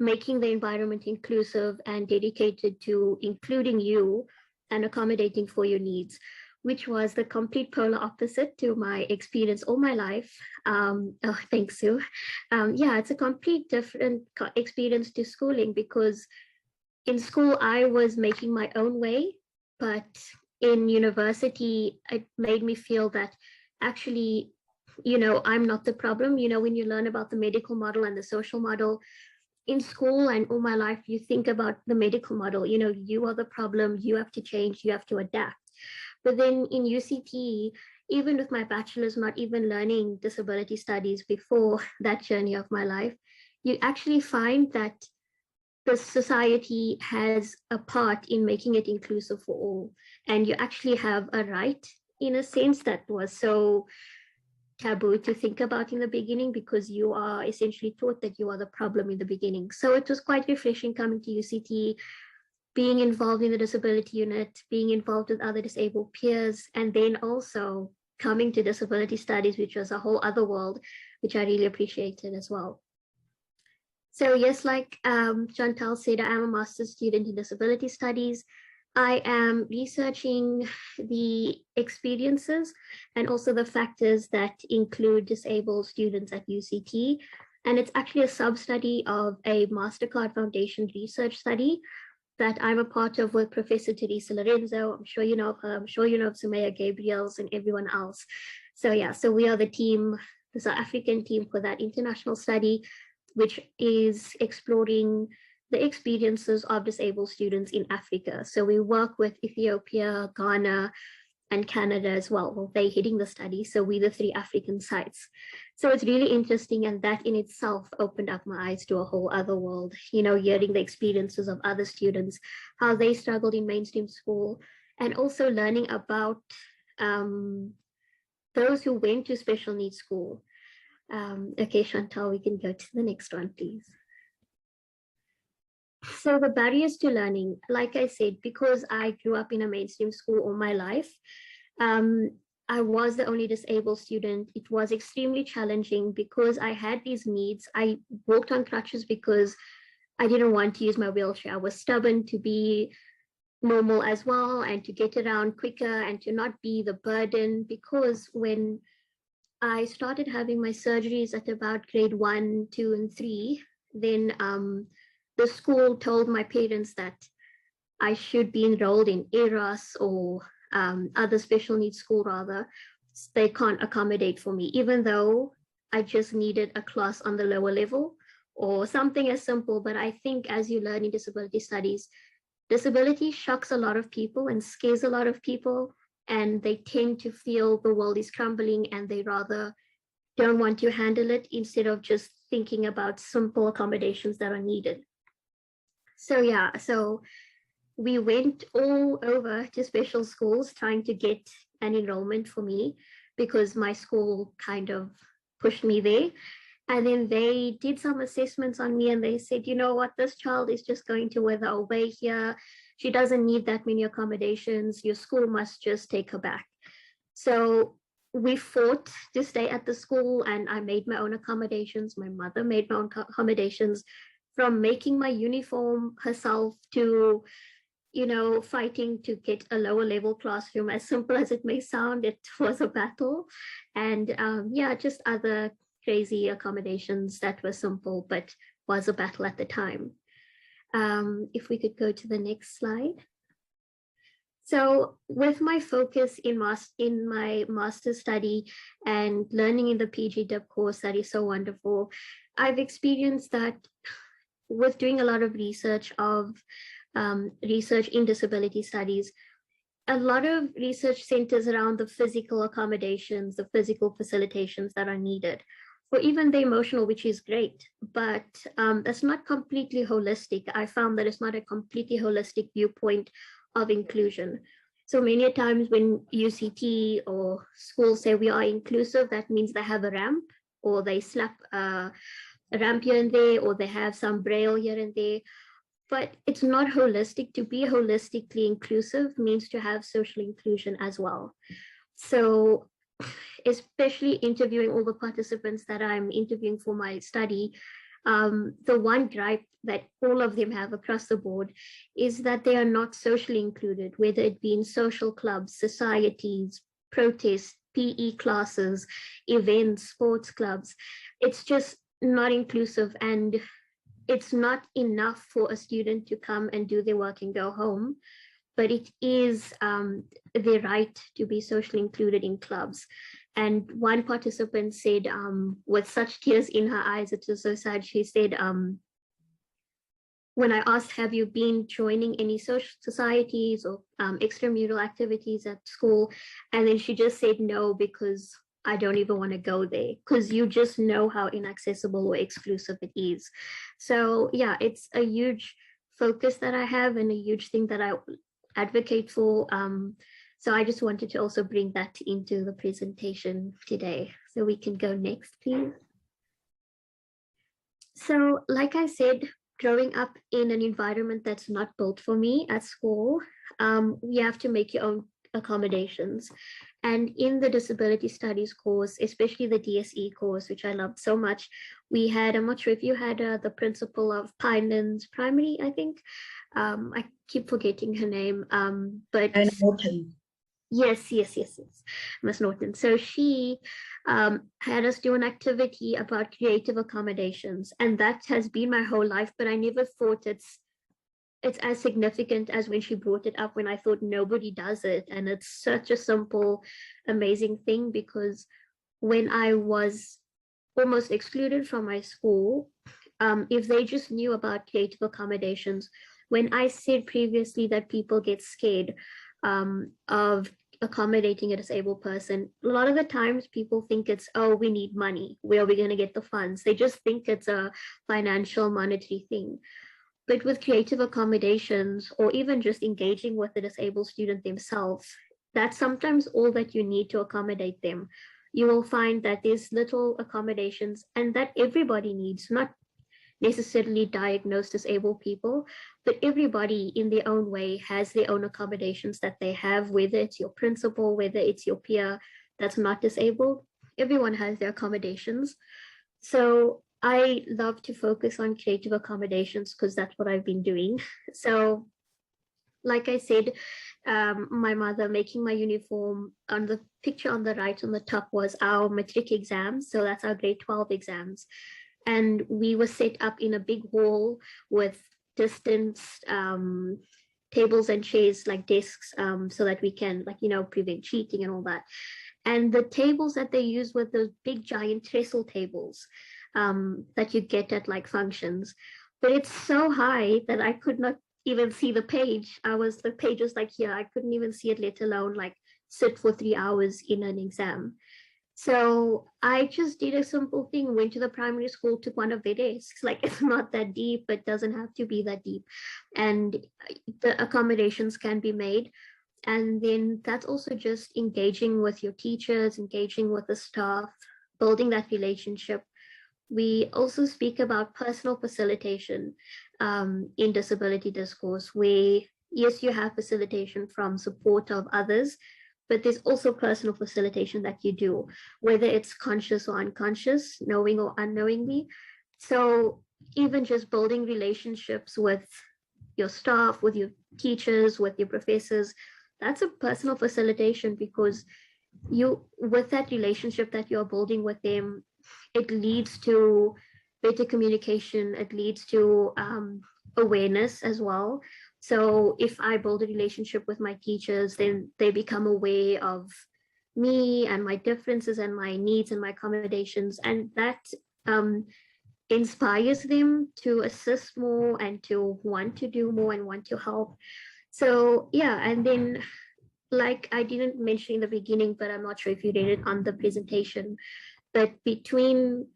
making the environment inclusive and dedicated to including you and accommodating for your needs, which was the complete polar opposite to my experience all my life. Thanks, Sue. Yeah, it's a complete different experience to schooling, because in school, I was making my own way. But in university, it made me feel that actually, I'm not the problem. When you learn about the medical model and the social model in school and all my life, you think about the medical model, you are the problem, you have to change, you have to adapt. But then in UCT, even with my bachelor's, not even learning disability studies before that journey of my life, you actually find that the society has a part in making it inclusive for all. And you actually have a right, in a sense, that was so taboo to think about in the beginning, because you are essentially taught that you are the problem in the beginning. So it was quite refreshing coming to UCT, being involved in the disability unit, being involved with other disabled peers, and then also coming to disability studies, which was a whole other world, which I really appreciated as well. So yes, like Chantal said, I am a master's student in disability studies. I am researching the experiences and also the factors that include disabled students at UCT. And it's actually a sub-study of a MasterCard Foundation research study that I'm a part of with Professor Teresa Lorenzo. I'm sure you know of her. I'm sure you know of Sumaya Gabriels and everyone else. So yeah, so we are the team, the South African team for that international study, which is exploring the experiences of disabled students in Africa. So we work with Ethiopia, Ghana, and Canada as well. Well, they're heading the study, so we're the 3 African sites. So it's really interesting, and that in itself opened up my eyes to a whole other world, hearing the experiences of other students, how they struggled in mainstream school, and also learning about those who went to special needs school. Okay, Chantal, we can go to the next one, please. So the barriers to learning, like I said, because I grew up in a mainstream school all my life, I was the only disabled student. It was extremely challenging because I had these needs. I walked on crutches because I didn't want to use my wheelchair. I was stubborn to be normal as well and to get around quicker and to not be the burden, because when I started having my surgeries at about grade 1, 2, and 3, then the school told my parents that I should be enrolled in ERAS or other special needs school rather. They can't accommodate for me, even though I just needed a class on the lower level or something as simple. But I think as you learn in disability studies, disability shocks a lot of people and scares a lot of people, and they tend to feel the world is crumbling and they rather don't want to handle it instead of just thinking about simple accommodations that are needed. So yeah, so we went all over to special schools trying to get an enrollment for me because my school kind of pushed me there. And then they did some assessments on me and they said, you know what, this child is just going to wither away here. She doesn't need that many accommodations. Your school must just take her back. So we fought to stay at the school, and I made my own accommodations. My mother made my own accommodations, from making my uniform herself to, fighting to get a lower level classroom. As simple as it may sound, it was a battle. And just other crazy accommodations that were simple, but was a battle at the time. If we could go to the next slide. So with my focus in my master's study and learning in the PG DIP course that is so wonderful, I've experienced that with doing a lot of research in disability studies, a lot of research centers around the physical accommodations, the physical facilitations that are needed, or even the emotional, which is great, but that's not completely holistic. I found that it's not a completely holistic viewpoint of inclusion. So many times when UCT or schools say we are inclusive, that means they have a ramp, or they slap a ramp here and there, or they have some braille here and there. But it's not holistic. To be holistically inclusive means to have social inclusion as well. So especially interviewing all the participants that I'm interviewing for my study, the one gripe that all of them have across the board is that they are not socially included, whether it be in social clubs, societies, protests, PE classes, events, sports clubs. It's just not inclusive, and it's not enough for a student to come and do their work and go home. but it is their right to be socially included in clubs. And one participant said, with such tears in her eyes, it was so sad, she said, when I asked, have you been joining any social societies or extramural activities at school? And then she just said no, because I don't even want to go there, because you just know how inaccessible or exclusive it is. So yeah, it's a huge focus that I have and a huge thing that I advocate for. So I just wanted to also bring that into the presentation today. So we can go next, please. So like I said, growing up in an environment that's not built for me at school, you have to make your own accommodations. And in the disability studies course, especially the DSE course, which I loved so much, we had, I'm not sure if you had the principal of Pinelands Primary, I think. I keep forgetting her name, but yes, Miss Norton. So she had us do an activity about creative accommodations, and that has been my whole life, but I never thought it's as significant as when she brought it up, when I thought nobody does it. And it's such a simple, amazing thing, because when I was almost excluded from my school, if they just knew about creative accommodations, when I said previously that people get scared of accommodating a disabled person, a lot of the times people think it's, oh, we need money, where are we going to get the funds? They just think it's a financial, monetary thing. But with creative accommodations, or even just engaging with the disabled student themselves, that's sometimes all that you need to accommodate them. You will find that there's little accommodations and that everybody needs, not necessarily diagnosed disabled people, but everybody in their own way has their own accommodations that they have, whether it's your principal, whether it's your peer that's not disabled, everyone has their accommodations. So I love to focus on creative accommodations because that's what I've been doing. So like I said, my mother making my uniform, on the picture on the right on the top was our matric exams. So that's our grade 12 exams. And we were set up in a big hall with distance tables and chairs, like desks, so that we can, like, you know, prevent cheating and all that. And the tables that they use were those big giant trestle tables that you get at like functions. But it's so high that I could not even see the page. The page was like here, I couldn't even see it, let alone like sit for 3 hours in an exam. So I just did a simple thing, went to the primary school, took one of their desks. Like, it's not that deep, but doesn't have to be that deep. And the accommodations can be made. And then that's also just engaging with your teachers, engaging with the staff, building that relationship. We also speak about personal facilitation in disability discourse, where yes, you have facilitation from support of others, but there's also personal facilitation that you do, whether it's conscious or unconscious, knowing or unknowingly. So even just building relationships with your staff, with your teachers, with your professors, that's a personal facilitation, because with that relationship that you're building with them, it leads to better communication, it leads to awareness as well. So if I build a relationship with my teachers, then they become aware of me and my differences and my needs and my accommodations, and that inspires them to assist more and to want to do more and want to help. So yeah, and then, like I didn't mention in the beginning, but I'm not sure if you read it on the presentation, but between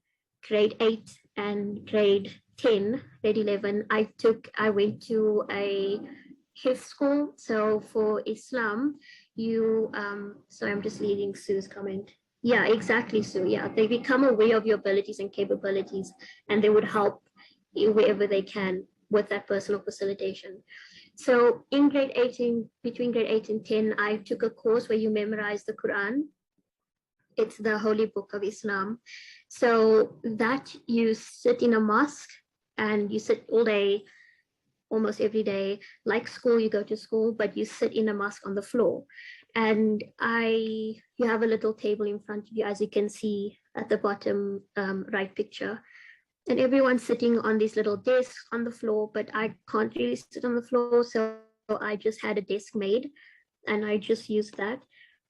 grade 8 and grade 10, grade 11, I went to a hifz school. So for Islam, so I'm just leading Sue's comment. Yeah, exactly, Sue. Yeah, they become aware of your abilities and capabilities, and they would help you wherever they can with that personal facilitation. So in between grade 8 and 10, I took a course where you memorize the Quran. It's the holy book of Islam. So that you sit in a mosque and you sit all day, almost every day, like school, you go to school, but you sit in a mosque on the floor. And you have a little table in front of you, as you can see at the bottom right picture. And everyone's sitting on these little desks on the floor, but I can't really sit on the floor. So I just had a desk made and I just used that.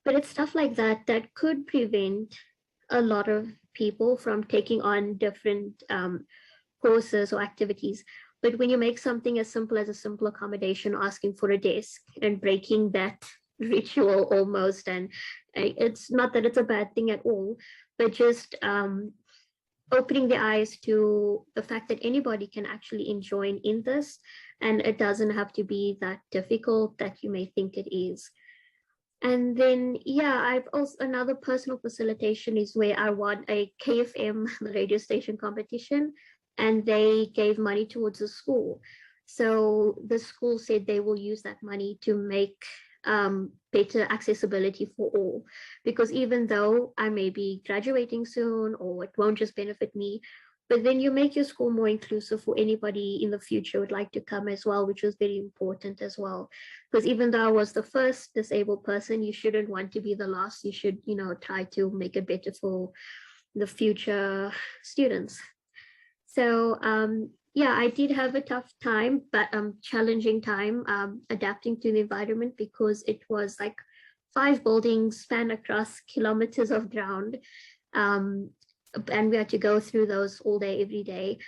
But it's stuff like that that could prevent a lot of people from taking on different courses or activities. But when you make something as simple as a simple accommodation, asking for a desk and breaking that ritual almost, and it's not that it's a bad thing at all, but just opening the eyes to the fact that anybody can actually join in this, and it doesn't have to be that difficult that you may think it is. And then, yeah, I've also, another personal facilitation is where I won a KFM, the radio station competition, and they gave money towards the school. So the school said they will use that money to make better accessibility for all. Because even though I may be graduating soon, or it won't just benefit me, but then you make your school more inclusive for anybody in the future who would like to come as well, which was very important as well. Because even though I was the first disabled person, you shouldn't want to be the last. You should, you know, try to make it better for the future students. So yeah, I did have a tough time, but challenging time adapting to the environment, because it was like 5 buildings span across kilometers of ground. And we had to go through those all day, every day.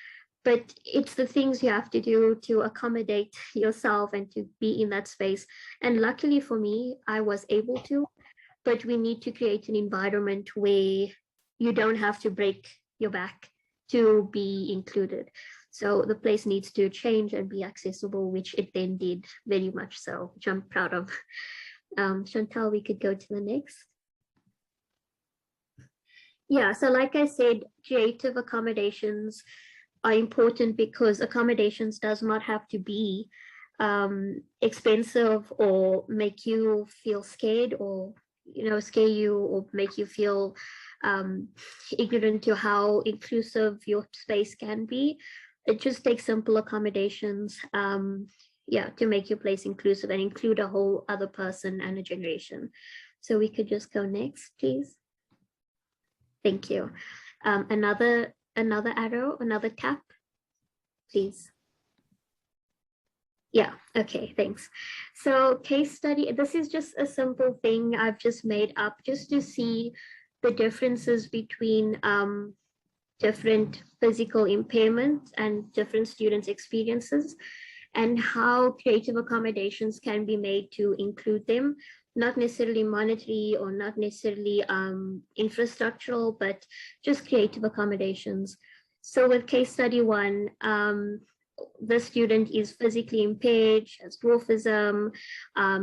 But it's the things you have to do to accommodate yourself and to be in that space. And luckily for me, I was able to, but we need to create an environment where you don't have to break your back to be included. So the place needs to change and be accessible, which it then did very much so, which I'm proud of. Chantal, we could go to the next. Yeah, so like I said, creative accommodations are important, because accommodations does not have to be expensive or make you feel scared, or, you know, scare you or make you feel ignorant to how inclusive your space can be. It just takes simple accommodations, yeah, to make your place inclusive and include a whole other person and a generation. So we could just go next, please. Thank you. Another arrow, another tap, please. Yeah, okay, thanks. So case study, this is just a simple thing I've just made up just to see the differences between different physical impairments and different students' experiences, and how creative accommodations can be made to include them. Not necessarily monetary or not necessarily infrastructural, but just creative accommodations. So with case study 1, the student is physically impaired, she has dwarfism.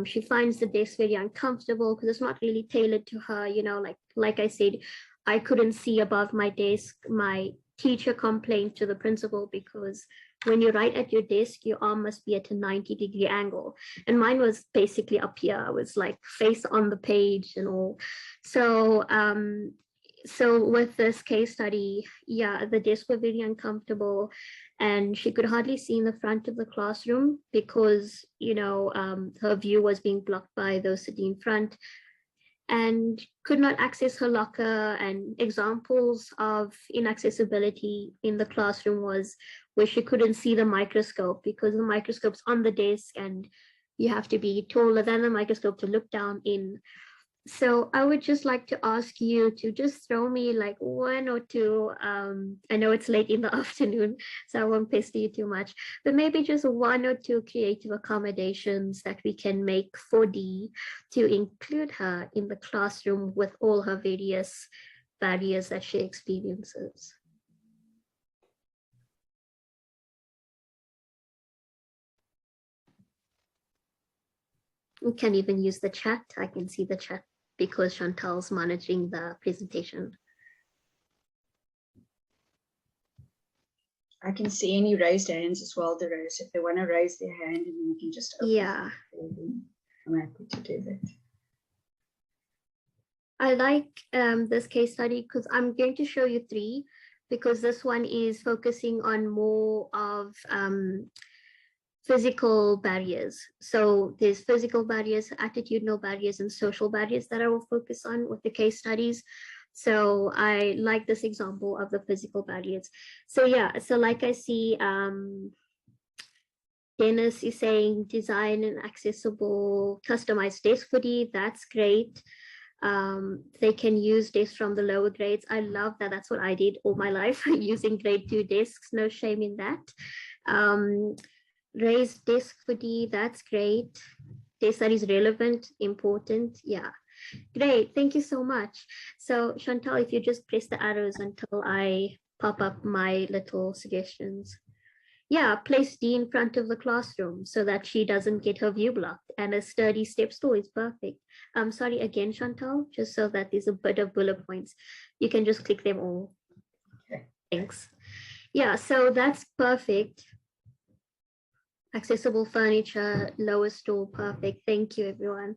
She finds the desk very uncomfortable because it's not really tailored to her. You know, like I said, I couldn't see above my desk. My teacher complained to the principal because when you write at your desk, your arm must be at a 90-degree angle. And mine was basically up here. I was like face on the page and all. So, so with this case study, yeah, the desks were very uncomfortable, and she could hardly see in the front of the classroom because, you know, her view was being blocked by those sitting in front, and could not access her locker. And examples of inaccessibility in the classroom was where she couldn't see the microscope because the microscope's on the desk and you have to be taller than the microscope to look down in. So I would just like to ask you to just throw me like 1 or 2, I know it's late in the afternoon, so I won't pester you too much, but maybe just 1 or 2 creative accommodations that we can make for Dee to include her in the classroom with all her various barriers that she experiences. You can even use the chat. I can see the chat because Chantal's monitoring the presentation. I can see any raised hands as well, Dureyah. If they want to raise their hand, and then we can just open. Yeah. I'm happy to do that. I like this case study because I'm going to show you 3, because this one is focusing on more of physical barriers. So there's physical barriers, attitudinal barriers, and social barriers that I will focus on with the case studies. So I like this example of the physical barriers. So yeah, so like I see Dennis is saying design an accessible, customized desk footy. That's great. They can use desks from the lower grades. I love that. That's what I did all my life, using grade 2 desks. No shame in that. Raised desk footy, that's great. Desk that is relevant, important. Yeah, great. Thank you so much. So Chantal, if you just press the arrows until I pop up my little suggestions. Yeah, place D in front of the classroom so that she doesn't get her view blocked, and a sturdy step stool is perfect. Sorry again, Chantal, just so that there's a bit of bullet points. You can just click them all. Okay. Thanks. Yeah, so that's perfect. Accessible furniture, lower stool, perfect. Thank you, everyone.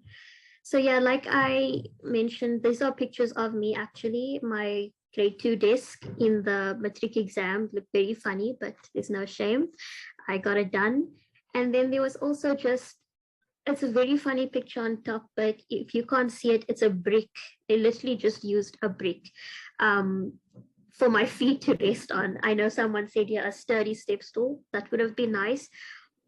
So yeah, like I mentioned, these are pictures of me actually. My grade 2 desk in the matric exam looked very funny, but there's no shame. I got it done. And then there was also just, it's a very funny picture on top, but if you can't see it, it's a brick. They literally just used a brick for my feet to rest on. I know someone said, yeah, a sturdy step stool. That would have been nice.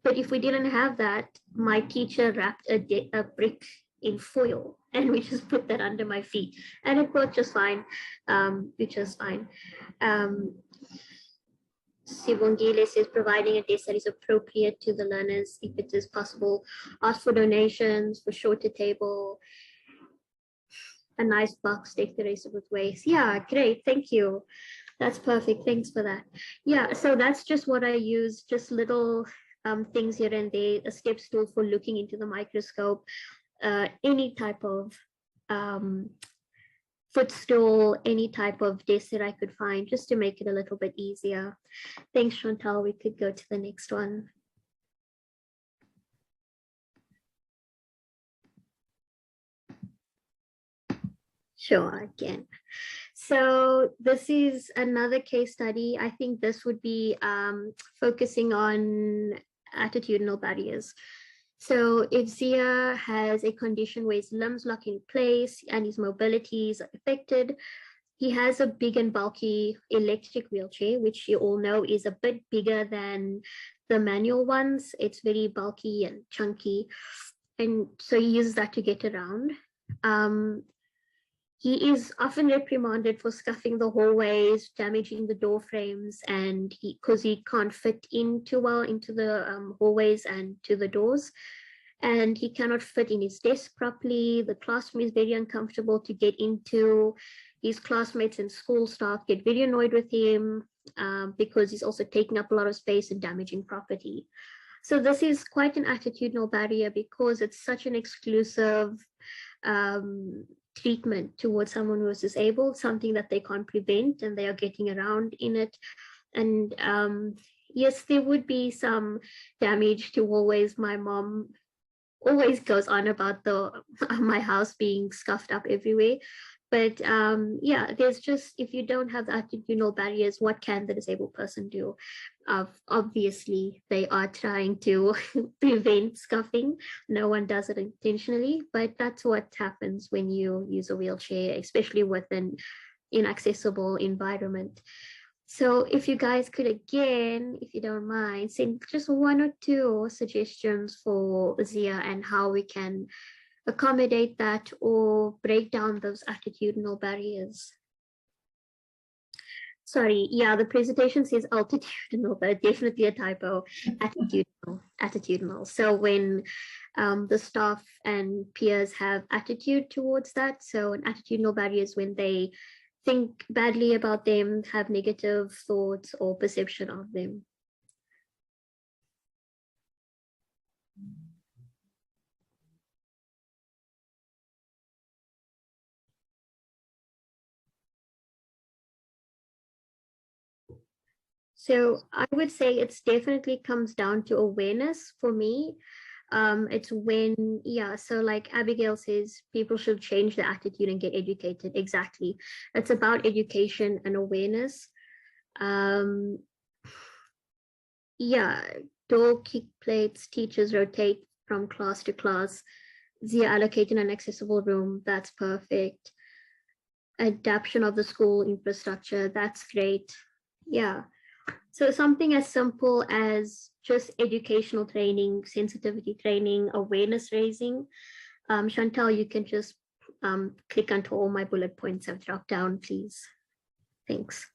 But if we didn't have that, my teacher wrapped a brick in foil, and we just put that under my feet, and it worked just fine, which is fine. Sibongile says providing a desk that is appropriate to the learners, if it is possible. Ask for donations for shorter table. A nice box decorated with waste. Yeah, great, thank you. That's perfect, thanks for that. Yeah, so that's just what I use, just little things here and there, a step stool for looking into the microscope, any type of footstool, any type of desk that I could find, just to make it a little bit easier. Thanks, Chantal. We could go to the next one. Sure, again. So this is another case study. I think this would be focusing on attitudinal barriers. So if Zia has a condition where his limbs lock in place and his mobility is affected, he has a big and bulky electric wheelchair, which you all know is a bit bigger than the manual ones. It's very bulky and chunky. And so he uses that to get around. He is often reprimanded for scuffing the hallways, damaging the door frames, and because he can't fit in too well into the hallways and to the doors. And he cannot fit in his desk properly. The classroom is very uncomfortable to get into. His classmates and school staff get very annoyed with him because he's also taking up a lot of space and damaging property. So this is quite an attitudinal barrier because it's such an exclusive treatment towards someone who is disabled, something that they can't prevent, and they are getting around in it. And yes, there would be some damage to hallways. My mom always goes on about my house being scuffed up everywhere. But yeah, there's just, if you don't have the attitudinal barriers, what can the disabled person do? Obviously, they are trying to prevent scuffing. No one does it intentionally, but that's what happens when you use a wheelchair, especially with an inaccessible environment. So if you guys could, again, if you don't mind, send just 1 or 2 suggestions for Zia and how we can accommodate that or break down those attitudinal barriers. Sorry, yeah, the presentation says altitudinal, but definitely a typo. Attitudinal. So when the staff and peers have attitude towards that, so an attitudinal barrier is when they think badly about them, have negative thoughts or perception of them. So I would say it's definitely comes down to awareness for me. It's when, yeah, so like Abigail says, people should change their attitude and get educated. Exactly. It's about education and awareness. Yeah, door kick plates, teachers rotate from class to class. Zia allocated an accessible room, that's perfect. Adaptation of the school infrastructure, that's great. Yeah. So something as simple as just educational training, sensitivity training, awareness raising. Chantal, you can just click onto all my bullet points I've dropped down, please. Thanks.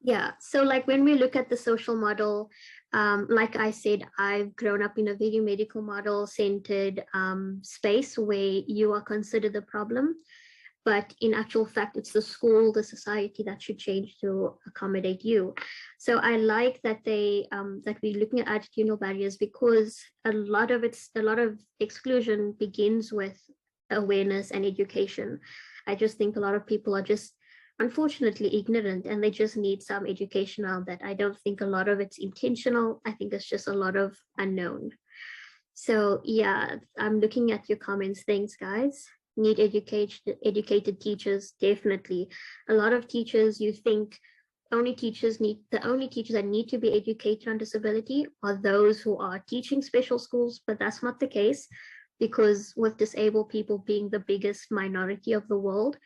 Yeah, so like when we look at the social model, like I said, I've grown up in a very medical model centered space where you are considered the problem. But in actual fact, it's the school, the society that should change to accommodate you. So I like that that we're looking at attitudinal barriers, because a lot of exclusion begins with awareness and education. I just think a lot of people are just unfortunately ignorant, and they just need some education around that. I don't think a lot of it's intentional. I think it's just a lot of unknown. So yeah, I'm looking at your comments. Thanks, guys. Need educated teachers, definitely. A lot of teachers, you think the only teachers that need to be educated on disability are those who are teaching special schools, but that's not the case, because with disabled people being the biggest minority of the world,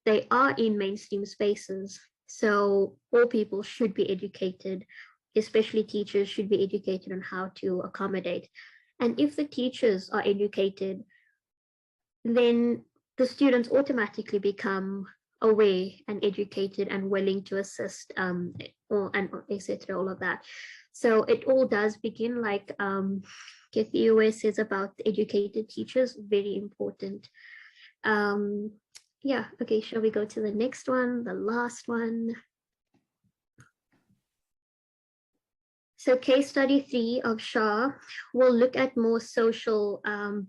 they are in mainstream spaces. So all people should be educated, especially teachers should be educated on how to accommodate. And if the teachers are educated, then the students automatically become aware and educated and willing to assist, and etc. all of that. So it all does begin, like Kofi always says about educated teachers, very important. Yeah, okay, shall we go to the next one, the last one? So case study 3 of Shah will look at more social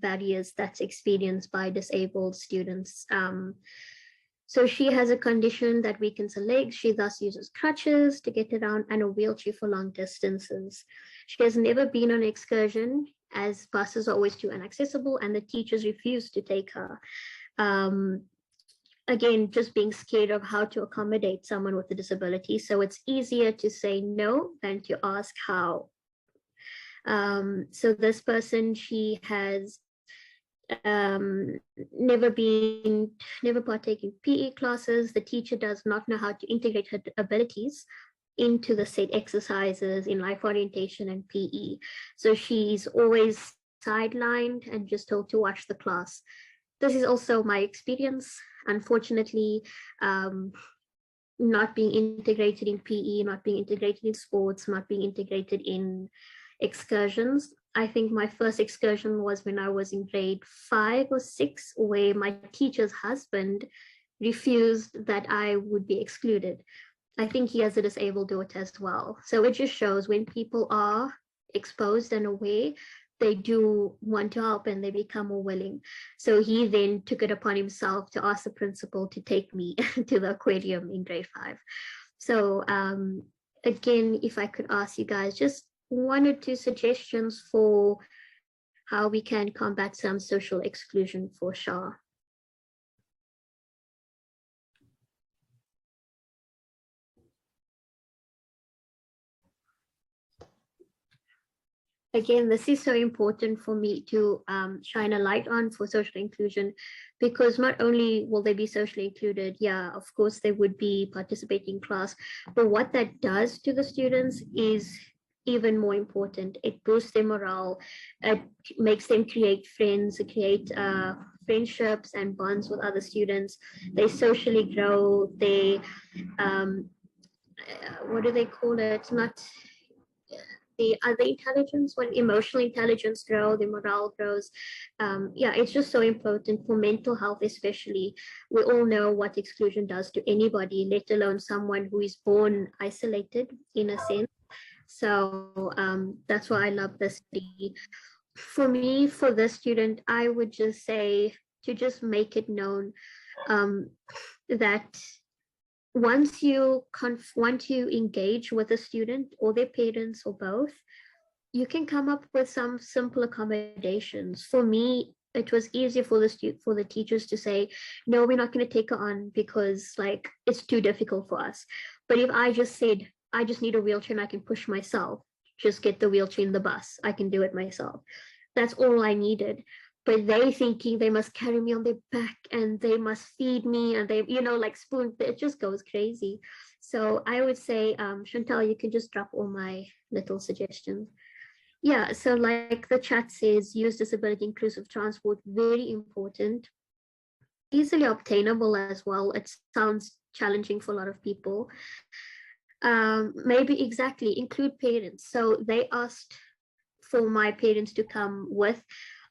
barriers that's experienced by disabled students. So she has a condition that weakens her legs. She thus uses crutches to get around and a wheelchair for long distances. She has never been on an excursion, as buses are always too inaccessible and the teachers refuse to take her. Again, just being scared of how to accommodate someone with a disability. So it's easier to say no than to ask how. So this person, she has never partaken in PE classes. The teacher does not know how to integrate her abilities into the set exercises in life orientation and PE. So she's always sidelined and just told to watch the class. This is also my experience. Unfortunately, not being integrated in PE, not being integrated in sports, not being integrated in excursions. I think my first excursion was when I was in grade 5 or 6, where my teacher's husband refused that I would be excluded. I think he has a disabled daughter as well. So it just shows when people are exposed and aware, they do want to help and they become more willing. So he then took it upon himself to ask the principal to take me to the aquarium in grade 5. So again, if I could ask you guys just 1 or 2 suggestions for how we can combat some social exclusion for Shah. Again, this is so important for me to shine a light on for social inclusion, because not only will they be socially included, yeah, of course they would be participating in class, but what that does to the students is even more important. It boosts their morale, it makes them create friends, create friendships and bonds with other students. They socially grow, they, what do they call it? Not the other intelligence, when emotional intelligence grow, the morale grows. Yeah, it's just so important for mental health, especially. We all know what exclusion does to anybody, let alone someone who is born isolated in a sense. So that's why I love this study. For me, for this student, I would just say to just make it known that once you want to engage with a student or their parents or both, you can come up with some simple accommodations. For me, it was easier for the teachers to say, no, we're not going to take her on because like it's too difficult for us. But if I just said, I just need a wheelchair and I can push myself, just get the wheelchair in the bus, I can do it myself. That's all I needed. but they thinking they must carry me on their back and they must feed me and they, like spoon, it just goes crazy. So I would say, Chantal, you can just drop all my little suggestions. Yeah, so like the chat says, use disability inclusive transport, very important. Easily obtainable as well. It sounds challenging for a lot of people. Maybe exactly include parents. So they asked for my parents to come with.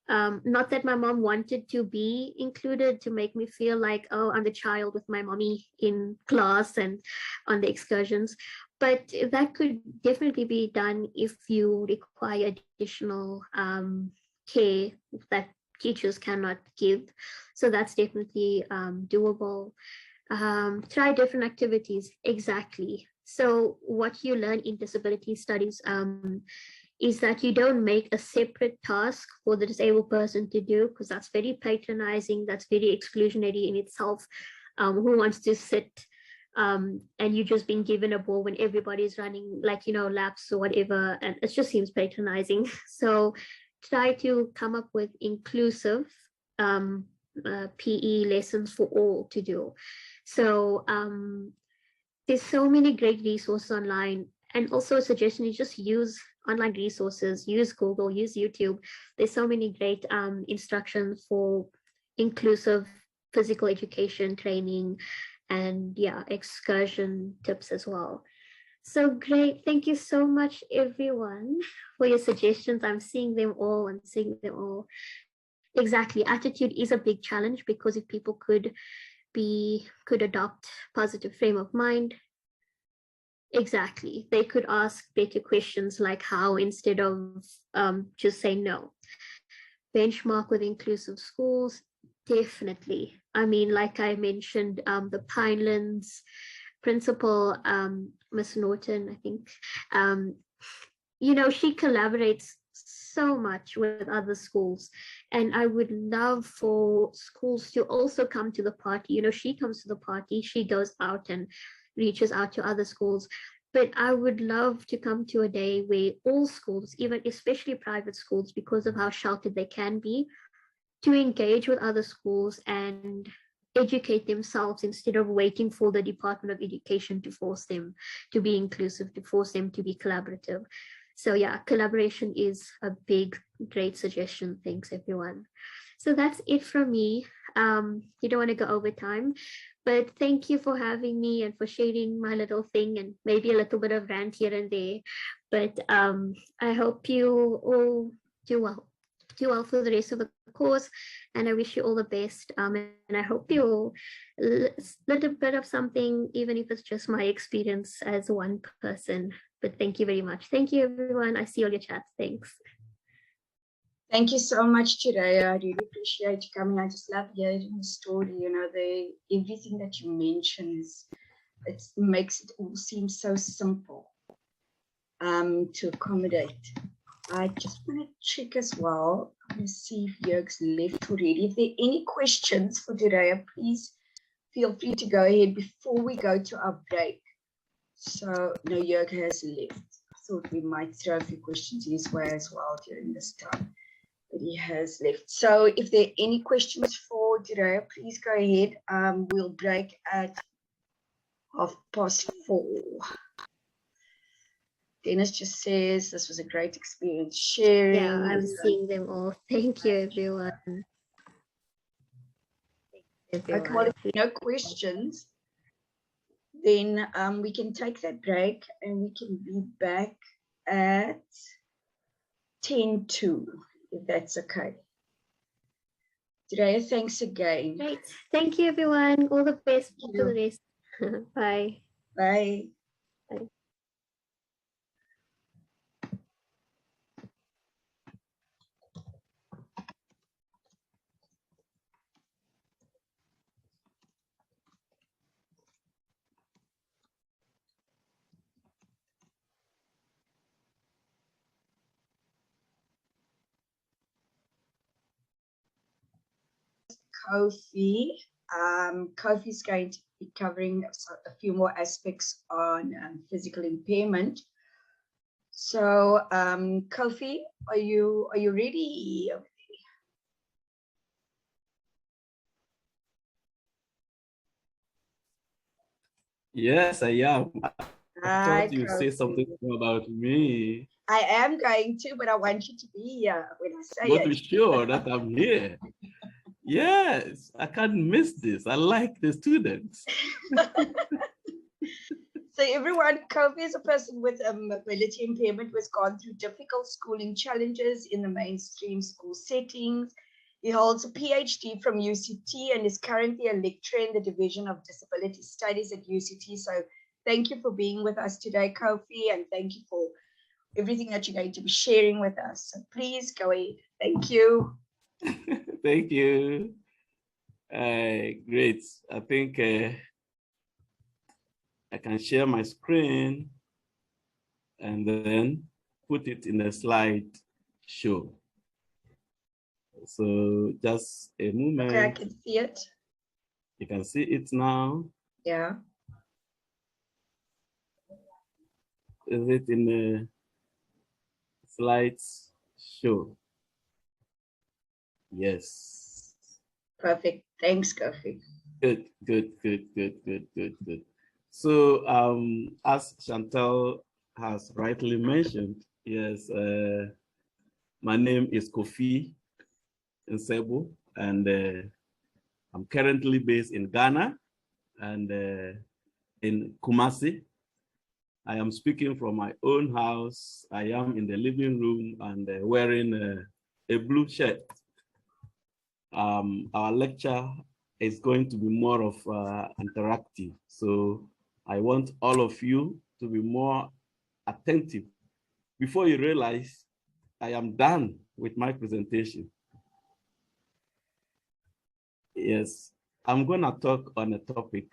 Not that my mom wanted to be included to make me feel like, oh, I'm the child with my mommy in class and on the excursions. But that could definitely be done if you require additional care that teachers cannot give. So that's definitely doable. Try different activities, exactly. So what you learn in disability studies is that you don't make a separate task for the disabled person to do, because that's very patronizing, that's very exclusionary in itself. Who wants to sit and you're just being given a ball when everybody's running laps or whatever, and it just seems patronizing. So try to come up with inclusive PE lessons for all to do. So there's so many great resources online, and also a suggestion is just use online resources, use Google, use YouTube. There's so many great instructions for inclusive physical education training and excursion tips as well. So great. Thank you so much, everyone, for your suggestions. I'm seeing them all. Exactly. Attitude is a big challenge, because if people could adopt positive frame of mind, exactly, they could ask better questions like how, instead of just say no. Benchmark with inclusive schools, definitely. I mean, like I mentioned, the Pinelands principal, Miss Norton, I think, she collaborates so much with other schools, and I would love for schools to also come to the party. She comes to the party, she goes out and reaches out to other schools, but I would love to come to a day where all schools, even especially private schools, because of how sheltered they can be, to engage with other schools and educate themselves instead of waiting for the Department of Education to force them to be inclusive, to force them to be collaborative. So yeah, collaboration is a big, great suggestion. Thanks, everyone. So that's it from me. You don't want to go over time, but thank you for having me and for sharing my little thing, and maybe a little bit of rant here and there. But I hope you all do well for the rest of the course, and I wish you all the best. And I hope you little bit of something, even if it's just my experience as one person. But thank you very much. Thank you, everyone. I see all your chats. Thanks. Thank you so much, Dureyah. I really appreciate you coming. I just love hearing the story. Everything that you mention it makes it all seem so simple to accommodate. I just want to check as well. I'm going to see if Joerg's left already. If there are any questions for Dureyah, please feel free to go ahead before we go to our break. So, no, Joerg has left. I thought we might throw a few questions his way as well during this time, but he has left. So, if there are any questions for Dureyah, please go ahead. We'll break at 4:30. Dennis just says this was a great experience sharing. Yeah, I'm seeing them all. Thank you, everyone. Okay, well, if there are no questions, then we can take that break and we can be back at 10:02, if that's okay. Dureyah, thanks again. Great. Thank you, everyone. All the best for the rest. Bye. Bye. Bye. Kofi. Kofi is going to be covering a few more aspects on physical impairment. So, Kofi, are you ready? Yes, I am. I Hi, thought you'd say something Kofi. about me. I am going to, but I want you to be here when I say But it. be sure that I'm here. Yes, I can't miss this. I like the students. So everyone, Kofi is a person with a mobility impairment who has gone through difficult schooling challenges in the mainstream school settings. He holds a PhD from UCT and is currently a lecturer in the Division of Disability Studies at UCT. So thank you for being with us today, Kofi, and thank you for everything that you're going to be sharing with us. So please go ahead. Thank you. Thank you. Great. I think I can share my screen and then put it in a slide show. So just a moment. Okay, I can see it. You can see it now. Yeah. Is it in the slides show? Yes. Perfect. Thanks, Kofi. Good. So as Chantal has rightly mentioned, yes, my name is Kofi Nsebo, and I'm currently based in Ghana and in Kumasi. I am speaking from my own house. I am in the living room and wearing a blue shirt. Our lecture is going to be more of interactive. So I want all of you to be more attentive. Before you realize, I am done with my presentation. Yes, I'm gonna talk on a topic,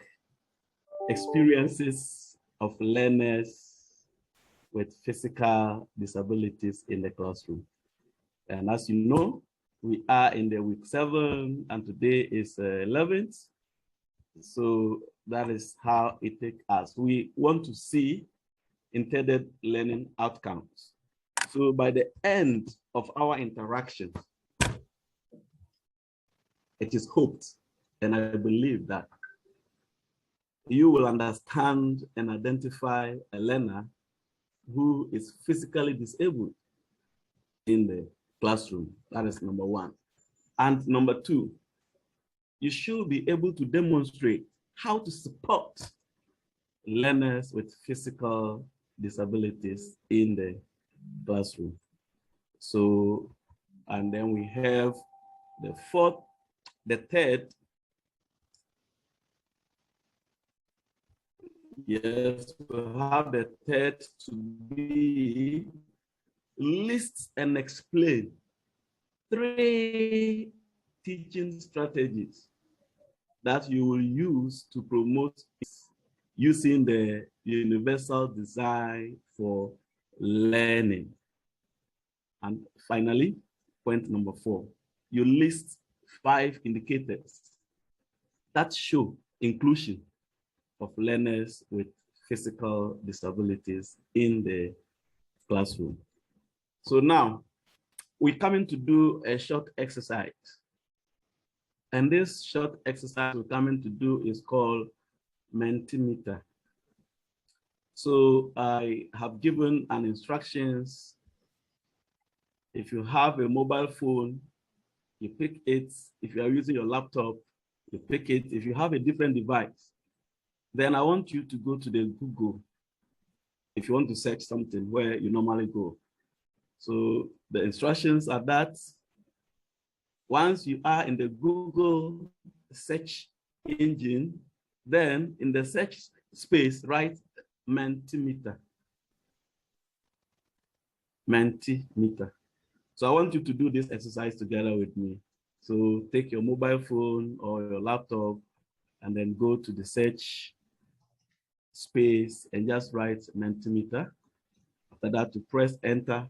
experiences of learners with physical disabilities in the classroom. And as you know, we are in the week 7 and today is 11th. So that is how it takes us. We want to see intended learning outcomes. So by the end of our interaction, it is hoped, and I believe that you will understand and identify a learner who is physically disabled in the classroom. That is number one. And number two, you should be able to demonstrate how to support learners with physical disabilities in the classroom. So, and then we have the third, yes, we have the third to be list and explain 3 teaching strategies that you will use to promote using the universal design for learning. And finally, point number 4, you list 5 indicators that show inclusion of learners with physical disabilities in the classroom. So now, we're coming to do a short exercise. And this short exercise we're coming to do is called Mentimeter. So I have given an instructions. If you have a mobile phone, you pick it. If you are using your laptop, you pick it. If you have a different device, then I want you to go to the Google if you want to search something where you normally go. So the instructions are that once you are in the Google search engine, then in the search space, write Mentimeter. Mentimeter. So I want you to do this exercise together with me. So take your mobile phone or your laptop and then go to the search space and just write Mentimeter. After that, to press enter,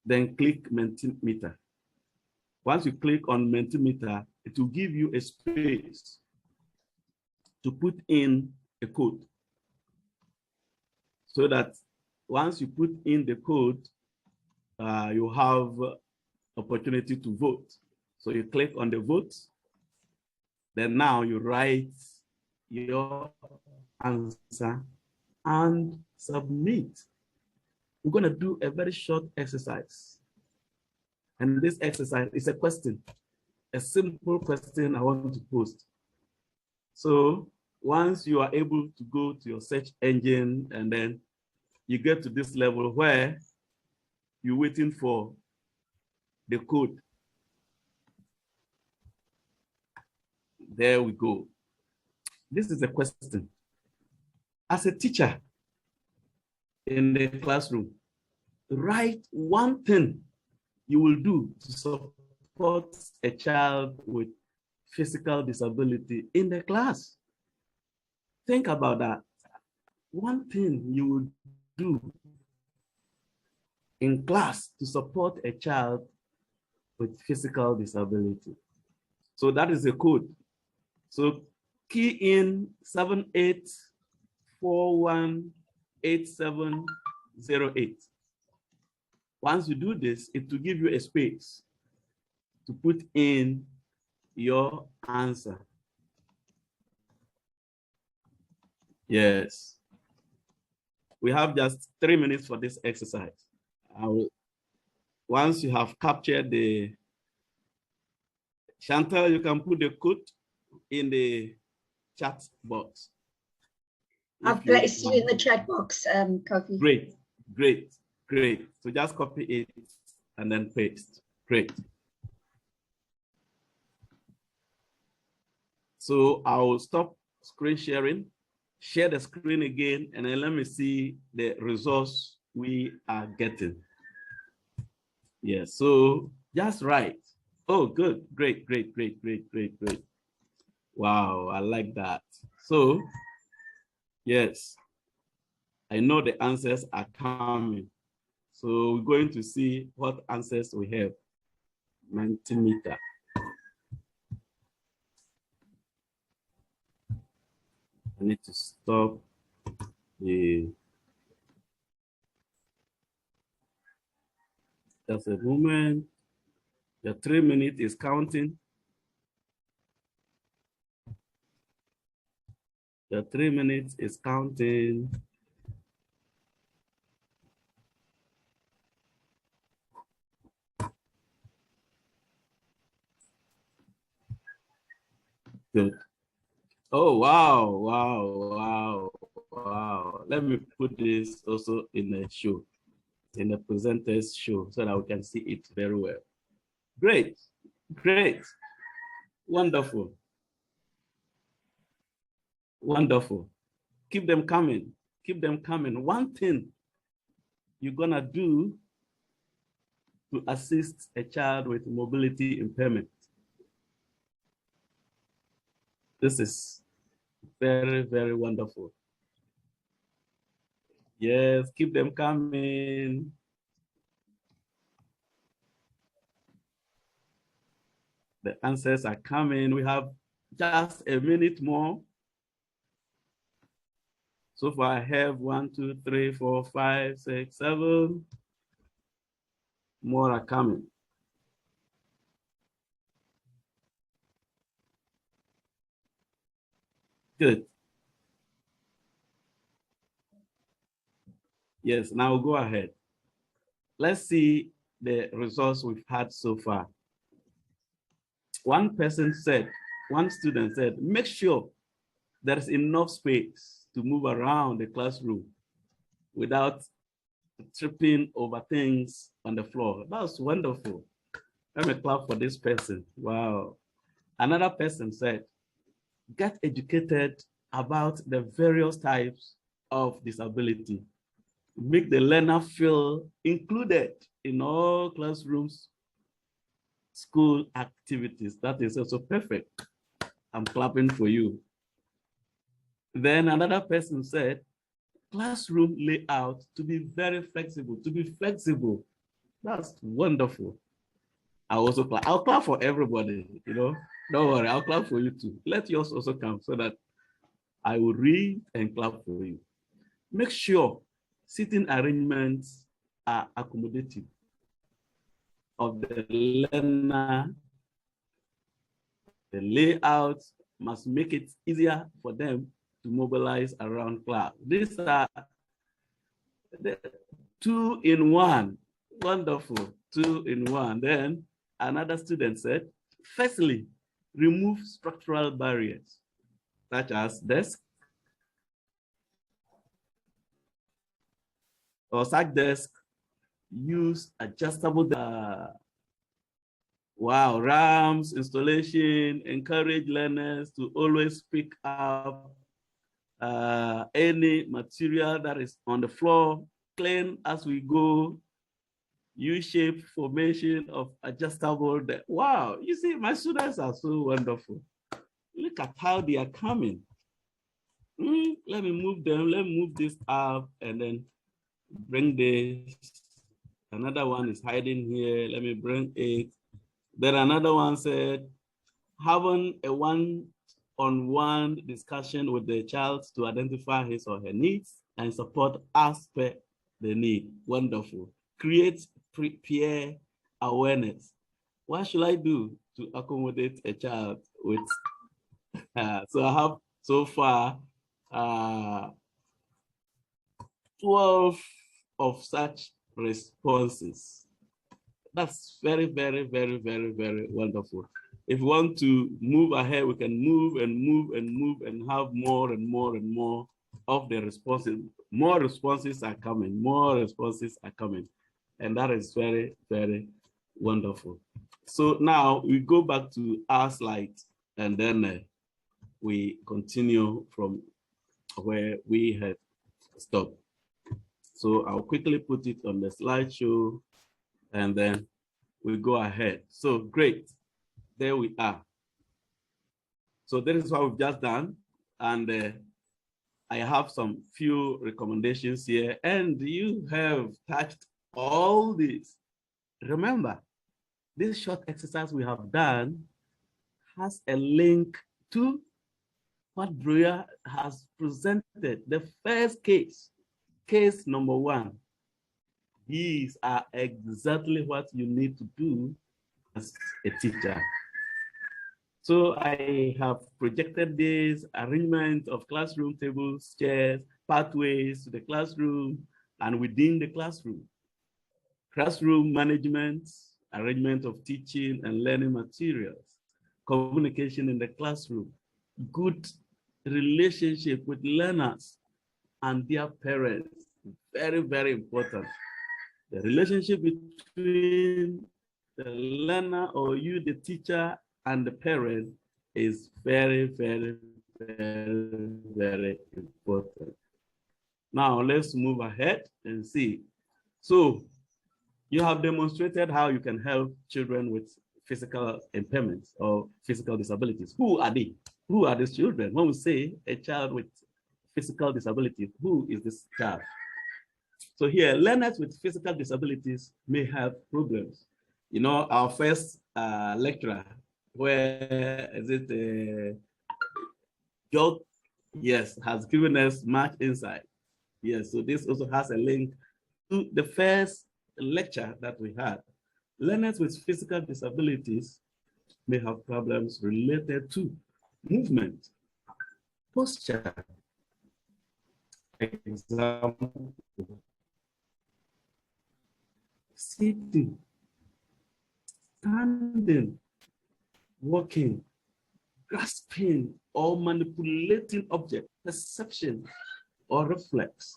then click Mentimeter. Once you click on Mentimeter, it will give you a space to put in a code. So that once you put in the code, you have opportunity to vote. So you click on the vote, then now you write your answer and submit. We're going to do a very short exercise. And this exercise is a question, a simple question I want to post. So once you are able to go to your search engine and then you get to this level where you're waiting for the code. There we go. This is a question. As a teacher in the classroom, write one thing you will do to support a child with physical disability in the class. Think about that. One thing you will do in class to support a child with physical disability. So that is the code. So key in 78418708. Once you do this, it will give you a space to put in your answer. Yes. We have just 3 minutes for this exercise. Once you have captured the Chantal, you can put the code in the chat box. I've placed it in the chat box, Kofi. Great, great, great. So just copy it and then paste. Great. So I will stop screen sharing, share the screen again, and then let me see the results we are getting. Yes, so just right. Oh, good, great, great, great, great, great, great. Wow, I like that. So, yes, I know the answers are coming. So we're going to see what answers we have. Mentimeter. I need to stop the. Just a moment. The 3 minutes is counting. The 3 minutes is counting. Good. Oh, wow, wow, wow, wow. Let me put this also in the show, in the presenter's show, so that we can see it very well. Great, great, wonderful, wonderful. Keep them coming, keep them coming. One thing you're gonna do to assist a child with mobility impairment. This is very, very wonderful. Yes, keep them coming. The answers are coming. We have just a minute more. So far, I have 1, 2, 3, 4, 5, 6, 7. More are coming. Good. Yes, now go ahead. Let's see the results we've had so far. One person said, one student said, make sure there's enough space to move around the classroom without tripping over things on the floor. That's wonderful. Let me clap for this person. Wow. Another person said, get educated about the various types of disability. Make the learner feel included in all classrooms, school activities. That is also perfect. I'm clapping for you. Then another person said, classroom layout to be very flexible, to be flexible. That's wonderful. I'll clap for everybody, you know. Don't worry, I'll clap for you too. Let yours also come so that I will read and clap for you. Make sure seating arrangements are accommodative of the learner, the layout must make it easier for them to mobilize around class. These are the 2-in-1. Wonderful, 2-in-1. Then another student said, firstly, remove structural barriers, such as desk or such desk, use adjustable ramps, installation, encourage learners to always pick up any material that is on the floor, clean as we go, U-shaped formation of adjustable. Wow, you see, my students are so wonderful. Look at how they are coming. Let me move them. Let me move this up and then bring this. Another one is hiding here. Let me bring it. Then another one said, having a one-on-one discussion with the child to identify his or her needs and support as per the need. Wonderful. Create peer awareness. What should I do to accommodate a child with? So I have so far 12 of such responses. That's very, very, very, very, very wonderful. If we want to move ahead, we can move and move and move and have more and more and more of the responses. More responses are coming, more responses are coming. And that is very, very wonderful. So now we go back to our slide and then we continue from where we had stopped. So I'll quickly put it on the slideshow and then we go ahead. So great, there we are. So this is what we've just done. And I have some few recommendations here and you have touched all these. Remember, this short exercise we have done has a link to what Dureyah has presented, the first case, case number 1. These are exactly what you need to do as a teacher. So I have projected this arrangement of classroom tables, chairs, pathways to the classroom and within the classroom. Classroom management, arrangement of teaching and learning materials, communication in the classroom, good relationship with learners and their parents, very, very important. The relationship between the learner or you, the teacher, and the parent is very, very, very, very important. Now let's move ahead and see. So you have demonstrated how you can help children with physical impairments or physical disabilities. Who are they? Who are these children? When we say a child with physical disabilities, who is this child? So here, learners with physical disabilities may have problems. You know, our first lecturer, where is it? Joerg, yes, has given us much insight. Yes, so this also has a link to the first lecture that we had. Learners with physical disabilities may have problems related to movement, posture, example, sitting, standing, walking, grasping or manipulating object, perception or reflex,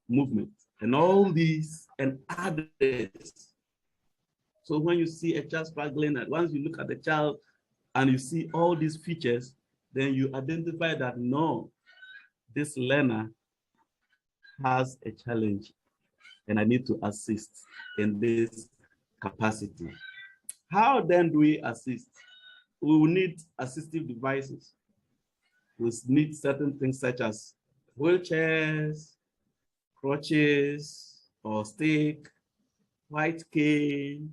movement, and all these and others. So when you see a child struggling, once you look at the child and you see all these features, then you identify that no, this learner has a challenge and I need to assist in this capacity. How then do we assist? We will need assistive devices. We need certain things such as wheelchairs, crutches or stick, white cane,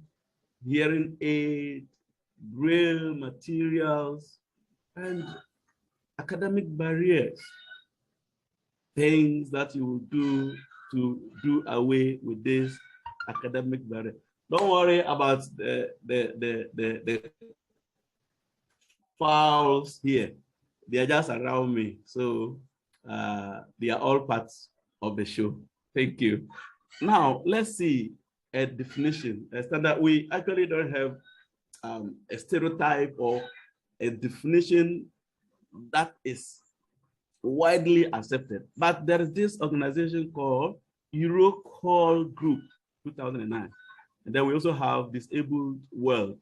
hearing aid, braille materials, and academic barriers. Things that you will do to do away with this academic barrier. Don't worry about the fouls here. They are just around me. So they are all parts of the show. Thank you. Now, let's see a definition. A standard. We actually don't have a stereotype or a definition that is widely accepted. But there is this organization called Eurocall Group 2009. And then we also have Disabled World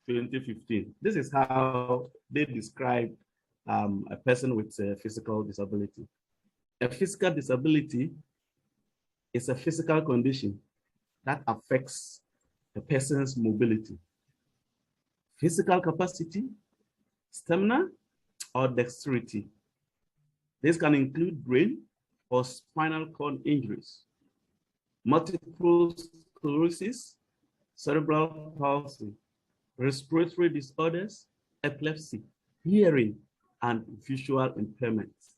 2015. This is how they describe a person with a physical disability. A physical disability is a physical condition that affects a person's mobility, physical capacity, stamina, or dexterity. This can include brain or spinal cord injuries, multiple sclerosis, cerebral palsy, respiratory disorders, epilepsy, hearing and visual impairments,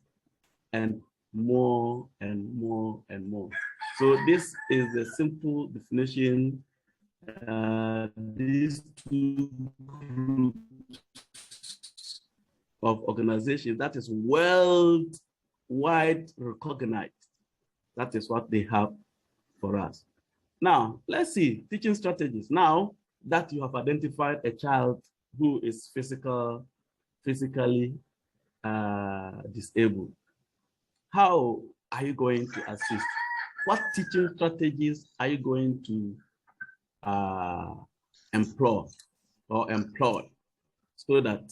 and more and more and more. So this is a simple definition. These two groups of organizations that is worldwide recognized. That is what they have for us. Now, let's see teaching strategies. Now that you have identified a child who is physically disabled, how are you going to assist? What teaching strategies are you going to employ so that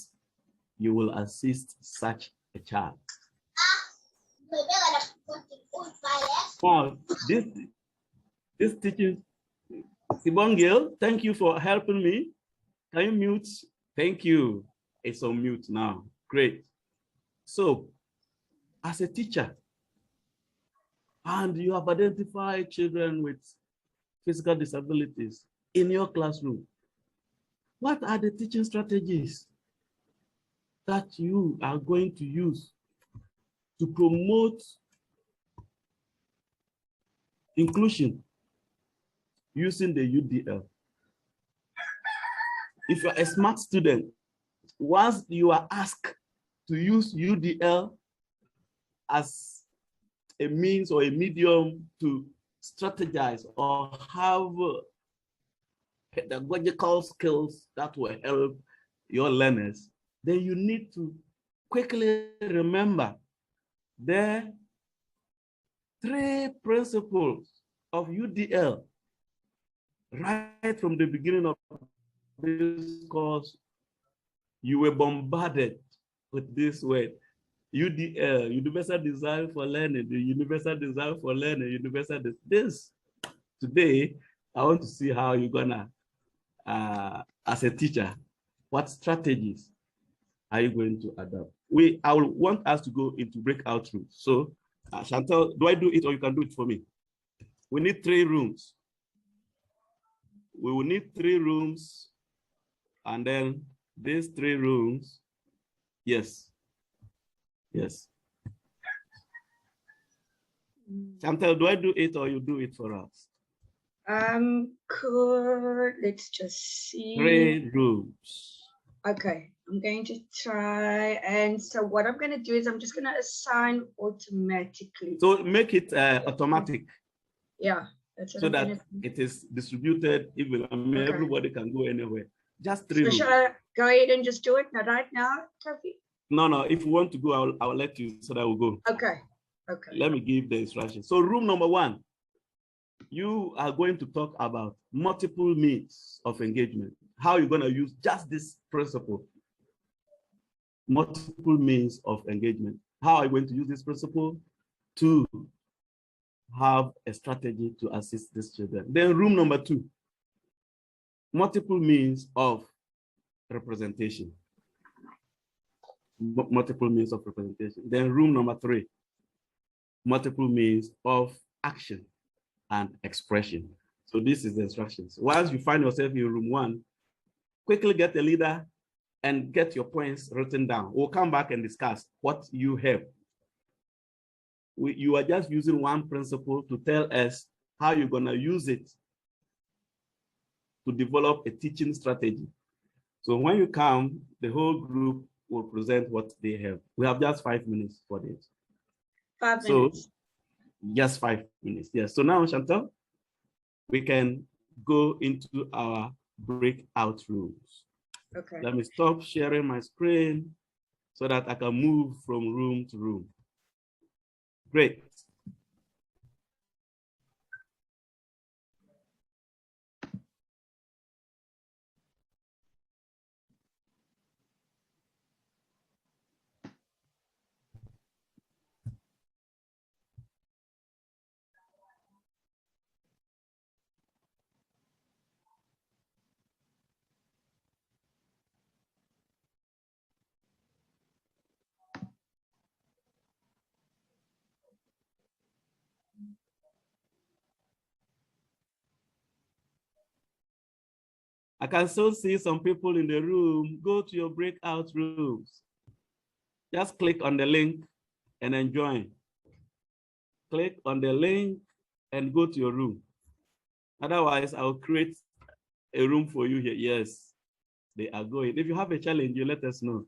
you will assist such a child? Now, this teaching, Sibongil, thank you for helping me. Can you mute? Thank you. It's on mute now. Great. So, as a teacher, and you have identified children with physical disabilities in your classroom, what are the teaching strategies that you are going to use to promote inclusion using the UDL? If you're a smart student, once you are asked to use UDL as a means or a medium to strategize or have pedagogical skills that will help your learners, then you need to quickly remember the 3 principles of UDL. Right from the beginning of this course, you were bombarded with this word, UDL, Universal Design for Learning, the Universal Design for Learning, Universal This. Today, I want to see how you're gonna, as a teacher, what strategies are you going to adopt? I will want us to go into breakout rooms. So, Chantal, do I do it or you can do it for me? We need 3 rooms. We will need 3 rooms, and then these 3 rooms, yes. Chantal, do I do it or you do it for us? Cool. Let's just see. 3 rooms. Okay, I'm going to try. And so what I'm going to do is I'm just going to assign automatically. So make it automatic. Yeah, that's what so I'm that it is distributed even. Okay. Everybody can go anywhere. Just 3 rooms. Shall I go ahead and just do it right now, Kofi? No. If you want to go, I'll let you so that we'll go. Okay. Let me give the instructions. So room number 1, you are going to talk about multiple means of engagement. How you're going to use just this principle. Multiple means of engagement. How are you going to use this principle to have a strategy to assist these children? Then room number 2, multiple means of representation. Multiple means of representation. Then room number 3, multiple means of action and expression. So this is the instructions. Once you find yourself in room 1, quickly get a leader and get your points written down. We'll come back and discuss what you have. You are just using one principle to tell us how you're going to use it to develop a teaching strategy. So when you come, the whole group will present what they have. We have just 5 minutes for this. 5 minutes. Just 5 minutes. Yes. So now, Chantal, we can go into our breakout rooms. Okay. Let me stop sharing my screen so that I can move from room to room. Great. I can still see some people in the room. Go to your breakout rooms. Just click on the link and then join. Click on the link and go to your room. Otherwise, I'll create a room for you here. Yes, they are going. If you have a challenge, you let us know.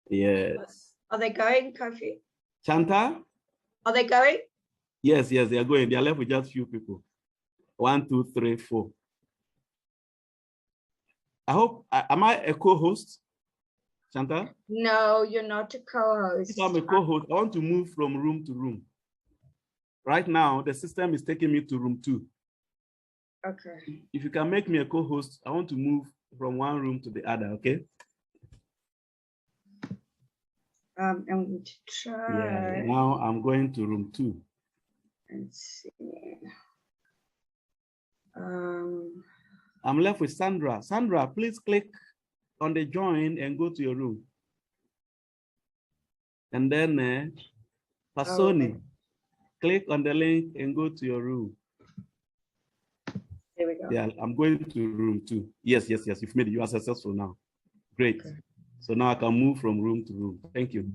Yes. Are they going, Kofi? Chanta? Are they going? Yes, yes, they are going. They are left with just few people. 1, 2, 3, 4. I hope, am I a co-host, Chanta? No, you're not a co-host. If I'm a co-host, I want to move from room to room. Right now, the system is taking me to room 2. Okay. If you can make me a co-host, I want to move from one room to the other, okay? I'm going to try. Yeah, now I'm going to room 2. Let's see. I'm left with Sandra. Sandra, please click on the join and go to your room. And then Pasoni, click on the link and go to your room. There we go. Yeah, I'm going to room 2. Yes, yes, yes, you've made it. You are successful now. Great. Okay. So now I can move from room to room. Thank you.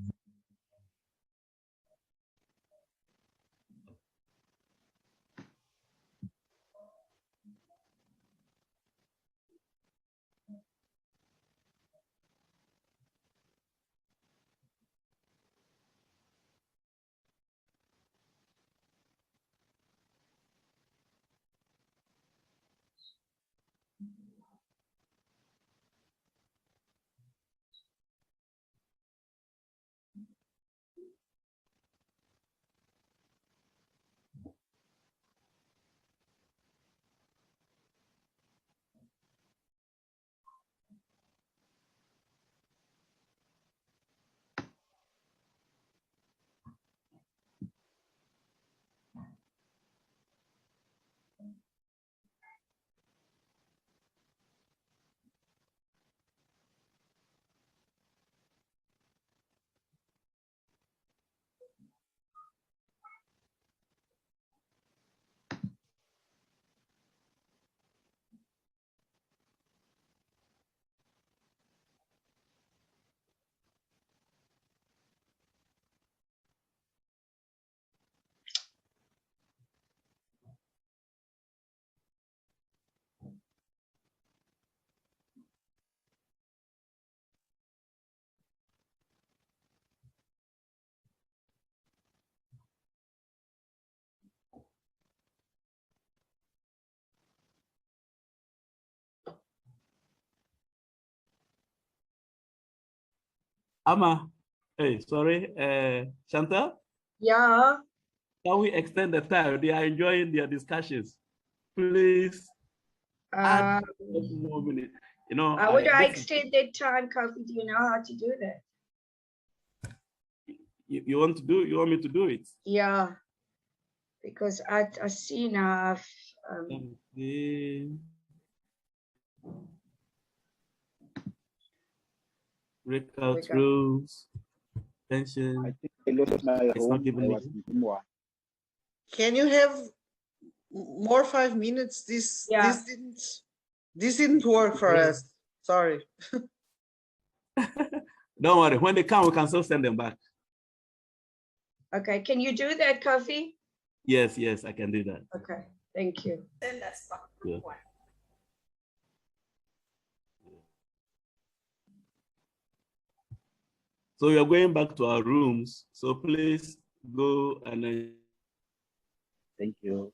Amma, hey, sorry, Chantal? Yeah. Can we extend the time? They are enjoying their discussions. Please add one more minute. You know, how would I extend that time, Kofi? Do you know how to do that? You want me to do it? Yeah. Because I see now. Breakout rules, pension. I think I lost my home. Can you have more 5 minutes? This didn't work for us. Sorry. Don't worry. When they come, we can still send them back. Okay. Can you do that, Kofi? Yes, yes, I can do that. Okay. Thank you. Yeah. So we are going back to our rooms. So please go and thank you.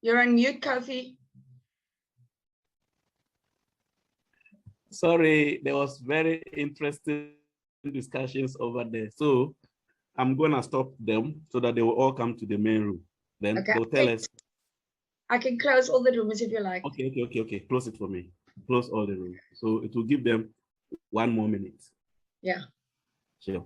You're on mute, Kofi. Sorry, there was very interesting discussions over there. So I'm gonna stop them so that they will all come to the main room. Then Okay. they'll tell us. I can close all the rooms if you like. Okay. Close it for me. Close all the rooms. So it will give them 1 more minute. Yeah. Sure.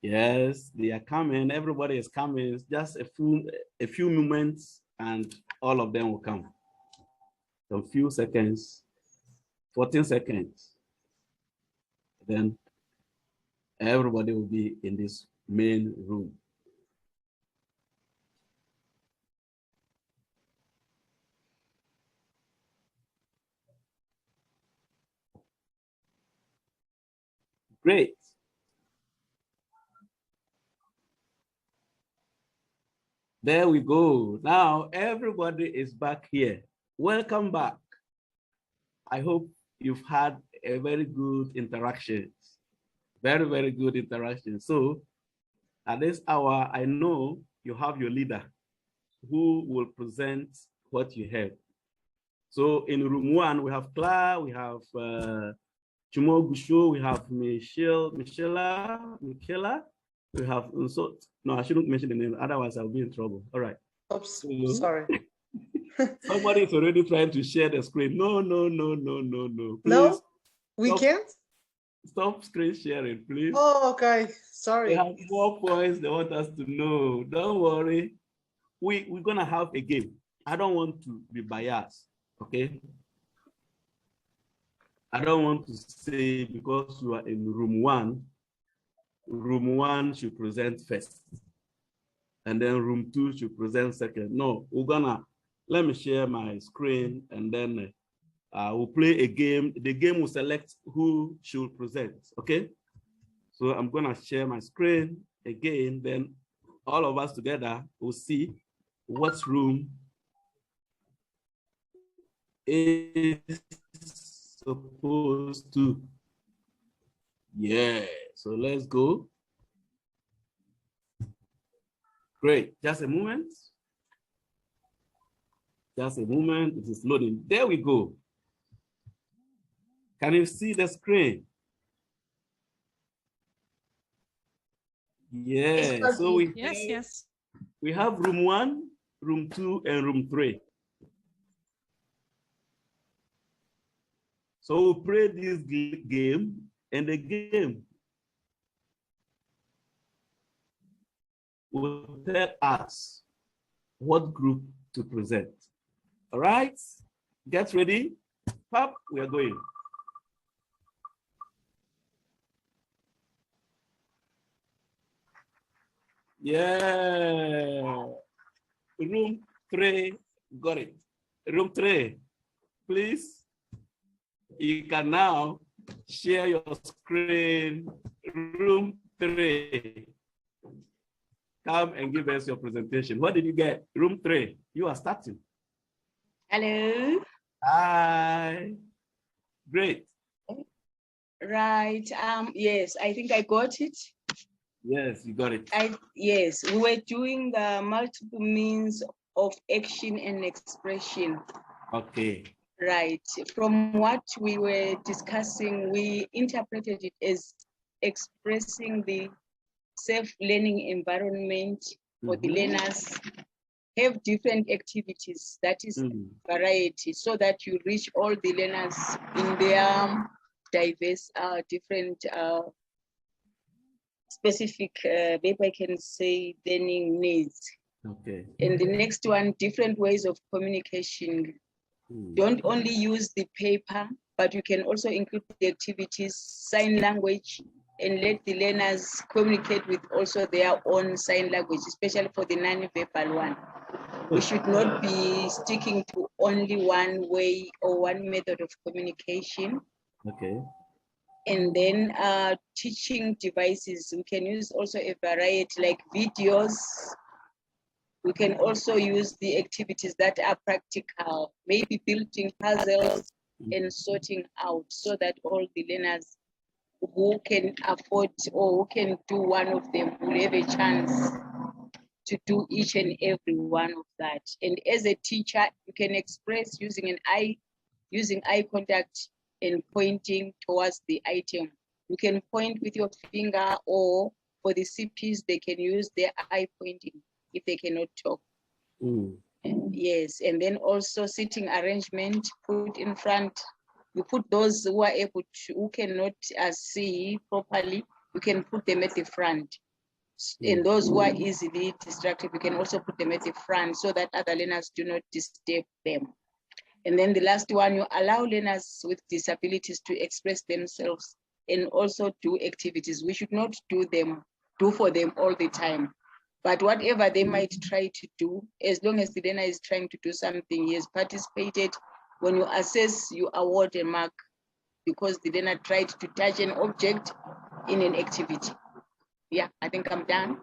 Yes, they are coming. Everybody is coming. It's just a few moments, and all of them will come. A few seconds, 14 seconds. Then everybody will be in this main room. Great. There we go. Now everybody is back here. Welcome back. I hope you've had a very good interaction. Very, very good interaction. So at this hour, I know you have your leader who will present what you have. So in room 1, we have Clara, we have Chumo Gusho, we have Michela, we have, so, no, I shouldn't mention the name, otherwise I'll be in trouble. All right. Oops, sorry. Somebody is already trying to share the screen. No. Please, no, we can't? Stop screen sharing, please. Oh, okay, sorry. They have more points they want us to know. Don't worry. We're gonna have a game. I don't want to be biased, okay? I don't want to say because you are in room 1 should present first. And then room 2 should present second. No, let me share my screen and then we'll play a game. The game will select who should present, okay? So I'm gonna share my screen again, then all of us together will see what room is supposed to. Yeah, so let's go. Great, just a moment. Just a moment, it is loading. There we go. Can you see the screen? Yeah, so we have room 1, room 2, and room 3. So we'll play this game, and the game will tell us what group to present. All right, get ready. Pop, we are going. Yeah, room 3, got it. Room 3, please. You can now share your screen. Room 3. Come and give us your presentation. What did you get? Room 3, you are starting. Hello. Hi. Great. Right. Yes, I think I got it. Yes, you got it. Yes, we were doing the multiple means of action and expression. Okay. Right. From what we were discussing, we interpreted it as expressing the safe learning environment for the learners, have different activities, that is variety, so that you reach all the learners in their diverse, different specific, maybe I can say, learning needs. Okay. And the next one, different ways of communication. Don't only use the paper, but you can also include the activities, sign language, and let the learners communicate with also their own sign language, especially for the non-verbal one. We should not be sticking to only one way or one method of communication. Okay. And then teaching devices, we can use also a variety like videos. We can also use the activities that are practical, maybe building puzzles and sorting out, so that all the learners who can afford or who can do one of them will have a chance to do each and every one of that. And as a teacher, you can express using eye contact and pointing towards the item. You can point with your finger, or for the CPs, they can use their eye pointing if they cannot talk. Yes, and then also sitting arrangement, put in front. You put those who are able to, who cannot see properly, you can put them at the front. And those who are easily distracted, you can also put them at the front so that other learners do not disturb them. And then the last one, you allow learners with disabilities to express themselves and also do activities. We should not do for them all the time. But whatever they might try to do, as long as the learner is trying to do something, he has participated. When you assess, you award a mark because the learner tried to touch an object in an activity. Yeah, I think I'm done.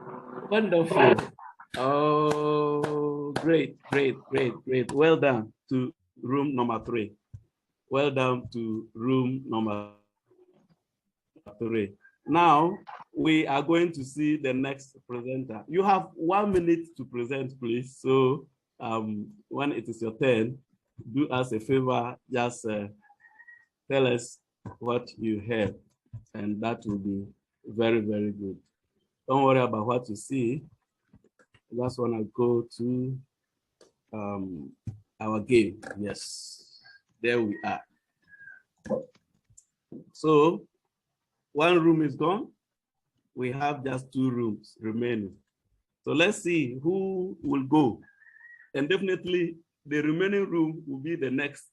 Wonderful. Oh, great, great, great, great. Well done to room number 3. Well done to room number 3. Now, we are going to see the next presenter. You have 1 minute to present, please. So when it is your turn, do us a favor, just tell us what you have, and that will be very, very good. Don't worry about what you see. I just want to go to our game. Yes, there we are. So 1 room is gone. We have just 2 rooms remaining. So let's see who will go. And definitely the remaining room will be the next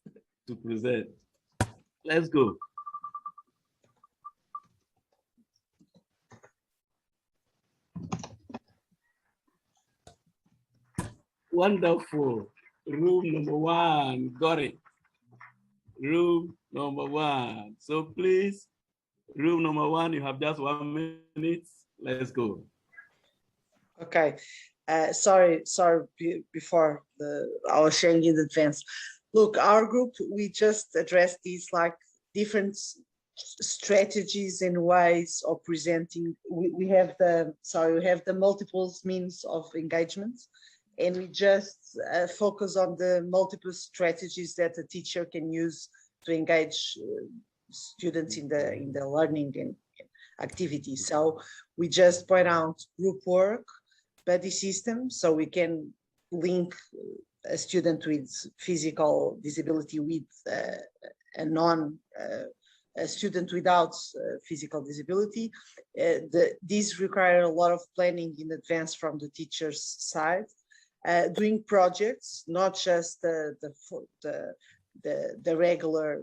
to present. Let's go. Wonderful. Room number 1. Got it. Room number 1. So please, room number 1, you have just 1 minute. Let's go. Okay. Sorry, before I was sharing in advance. Look, our group, we just addressed these like different strategies and ways of presenting. We have the multiple means of engagement, and we just focus on the multiple strategies that a teacher can use to engage students in the learning and activity. So we just point out group work, buddy system, so we can link a student with physical disability with a student without physical disability. These require a lot of planning in advance from the teacher's side. Doing projects, not just the regular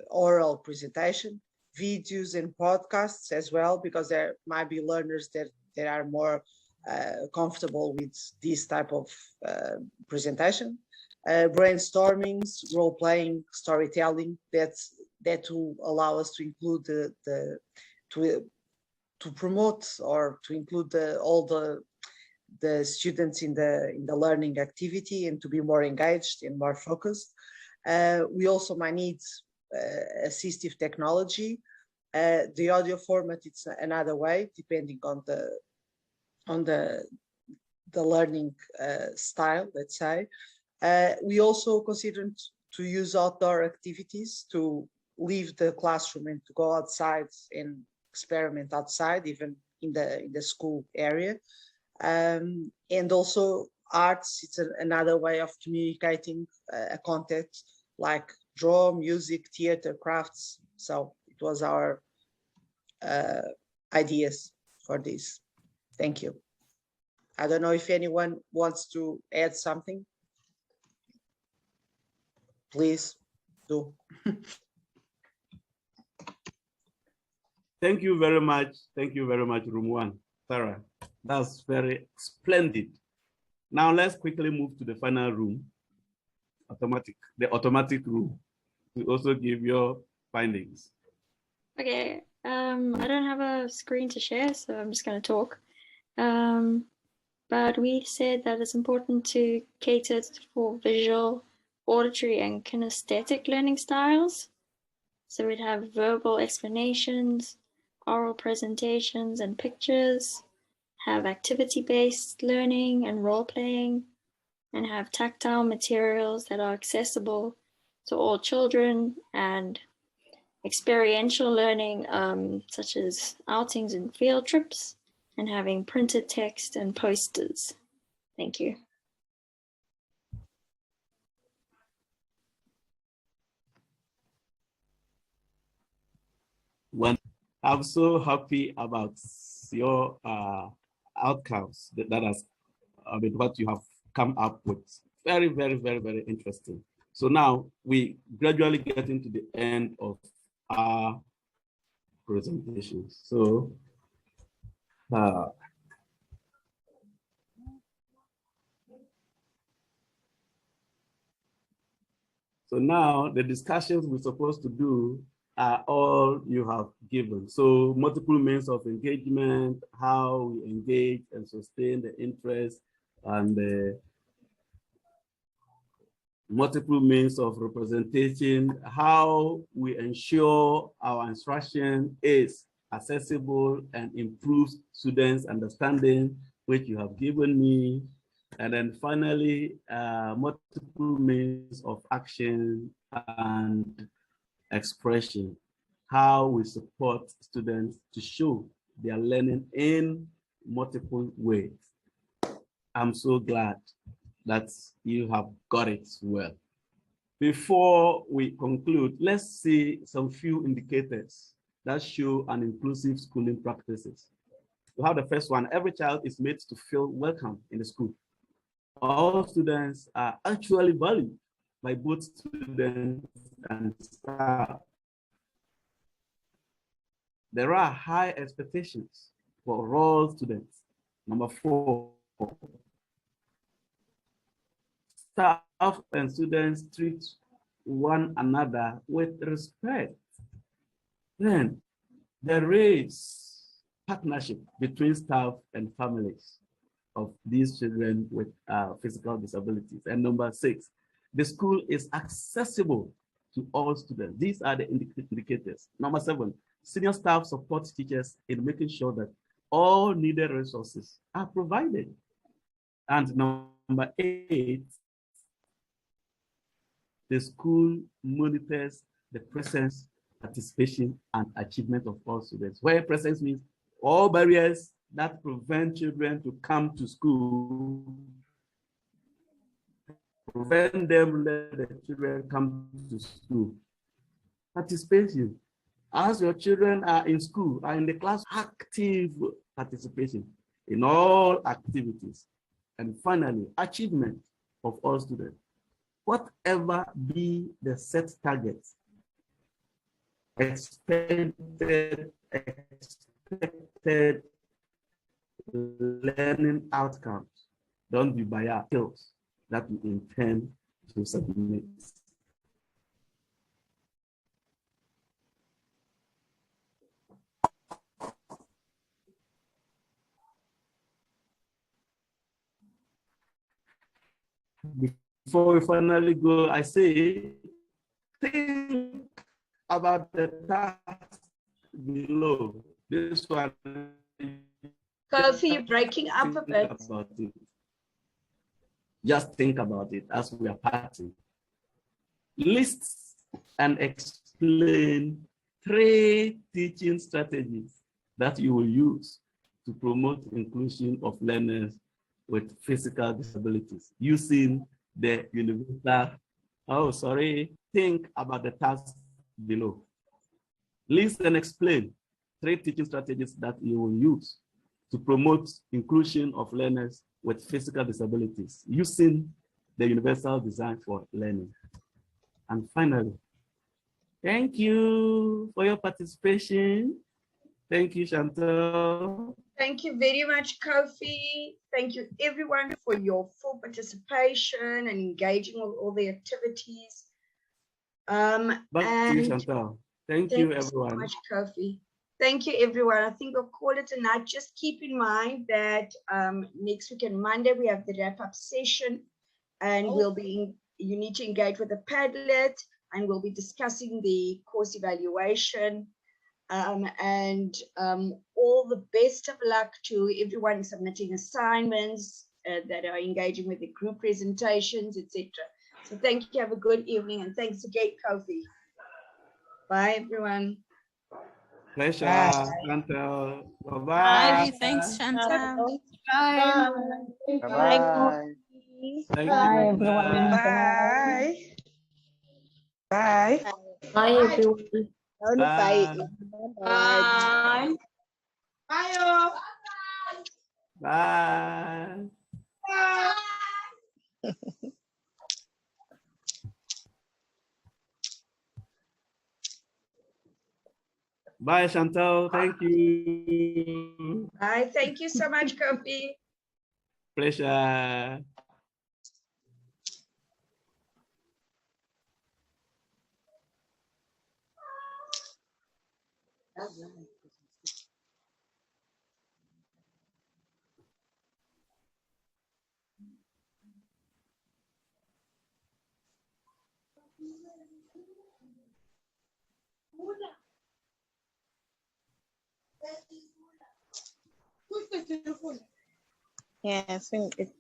oral presentation, videos and podcasts as well, because there might be learners that are more comfortable with this type of presentation. Brainstormings, role-playing, storytelling, that will allow us to include to promote or to include all the students in the learning activity and to be more engaged and more focused. We also might need assistive technology. The audio format, it's another way, depending on the learning style, let's say. We also consider to use outdoor activities, to leave the classroom and to go outside and experiment outside, even in the school area. And also arts, it's another way of communicating a content, like draw, music, theater, crafts. So it was our ideas for this. Thank you. I don't know if anyone wants to add something. Please do. Thank you very much. Thank you very much, room 1. Sarah, that's very splendid. Now let's quickly move to the final room, the automatic room, to also give your findings. Okay, I don't have a screen to share, so I'm just going to talk. But we said that it's important to cater for visual, auditory, and kinesthetic learning styles. So we'd have verbal explanations, oral presentations and pictures, have activity-based learning and role-playing, and have tactile materials that are accessible to all children, and experiential learning, such as outings and field trips, and having printed text and posters. Thank you. I'm so happy about your outcomes. That has what you have come up with. Very, very, very, very interesting. So now we gradually get into the end of our presentation. So now the discussions we're supposed to do are all you have given. So multiple means of engagement, how we engage and sustain the interest, and the multiple means of representation, how we ensure our instruction is accessible and improves students' understanding, which you have given me. And then finally, multiple means of action and expression, how we support students to show their learning in multiple ways. I'm so glad that you have got it well. Before we conclude, let's see some few indicators that show an inclusive schooling practices. We have the first one: every child is made to feel welcome in the school. All students are actually valued by both students and staff. There are high expectations for all students. Number 4, staff and students treat one another with respect. Then there is partnership between staff and families of these children with physical disabilities. And number 6, the school is accessible to all students. These are the indicators. Number 7, senior staff support teachers in making sure that all needed resources are provided. And number 8, the school monitors the presence, participation, and achievement of all students. Where presence means all barriers that prevent children to come to school, prevent them let the children come to school. Participation, as your children are in school, are in the class, active participation in all activities. And finally, achievement of all students. Whatever be the set targets, expected learning outcomes, don't be biased skills that we intend to submit. Before we finally go, I say, think about the task below. This one. Kofi, you're breaking up a bit. About it. Just think about it as we are parting. List and explain 3 teaching strategies that you will use to promote inclusion of learners with physical disabilities using the universal. Think about the task below. List and explain 3 teaching strategies that you will use to promote inclusion of learners with physical disabilities using the universal design for learning. And finally, thank you for your participation. Thank you, Chantal. Thank you very much, Kofi. Thank you everyone for your full participation and engaging with all the activities. Back to you, Chantal. Thank you, so everyone. much, Kofi. Thank you, everyone. I think we'll call it a night. Just keep in mind that next week on Monday, we have the wrap-up session, and you need to engage with the Padlet, and we'll be discussing the course evaluation. All the best of luck to everyone submitting assignments that are engaging with the group presentations, etc. So thank you. Have a good evening, and thanks again, Kofi. Bye, everyone. Pleasure, Chantal. Bye-bye. Bye. Thanks, Chantal. Bye. Bye. Thank Bye, you. everyone. Bye. Bye. Bye, everyone. Bye. Bye. Bye. Bye. Bye, Chantal. Thank you. Bye. Thank you so much, Kofi. Pleasure. Yes, it's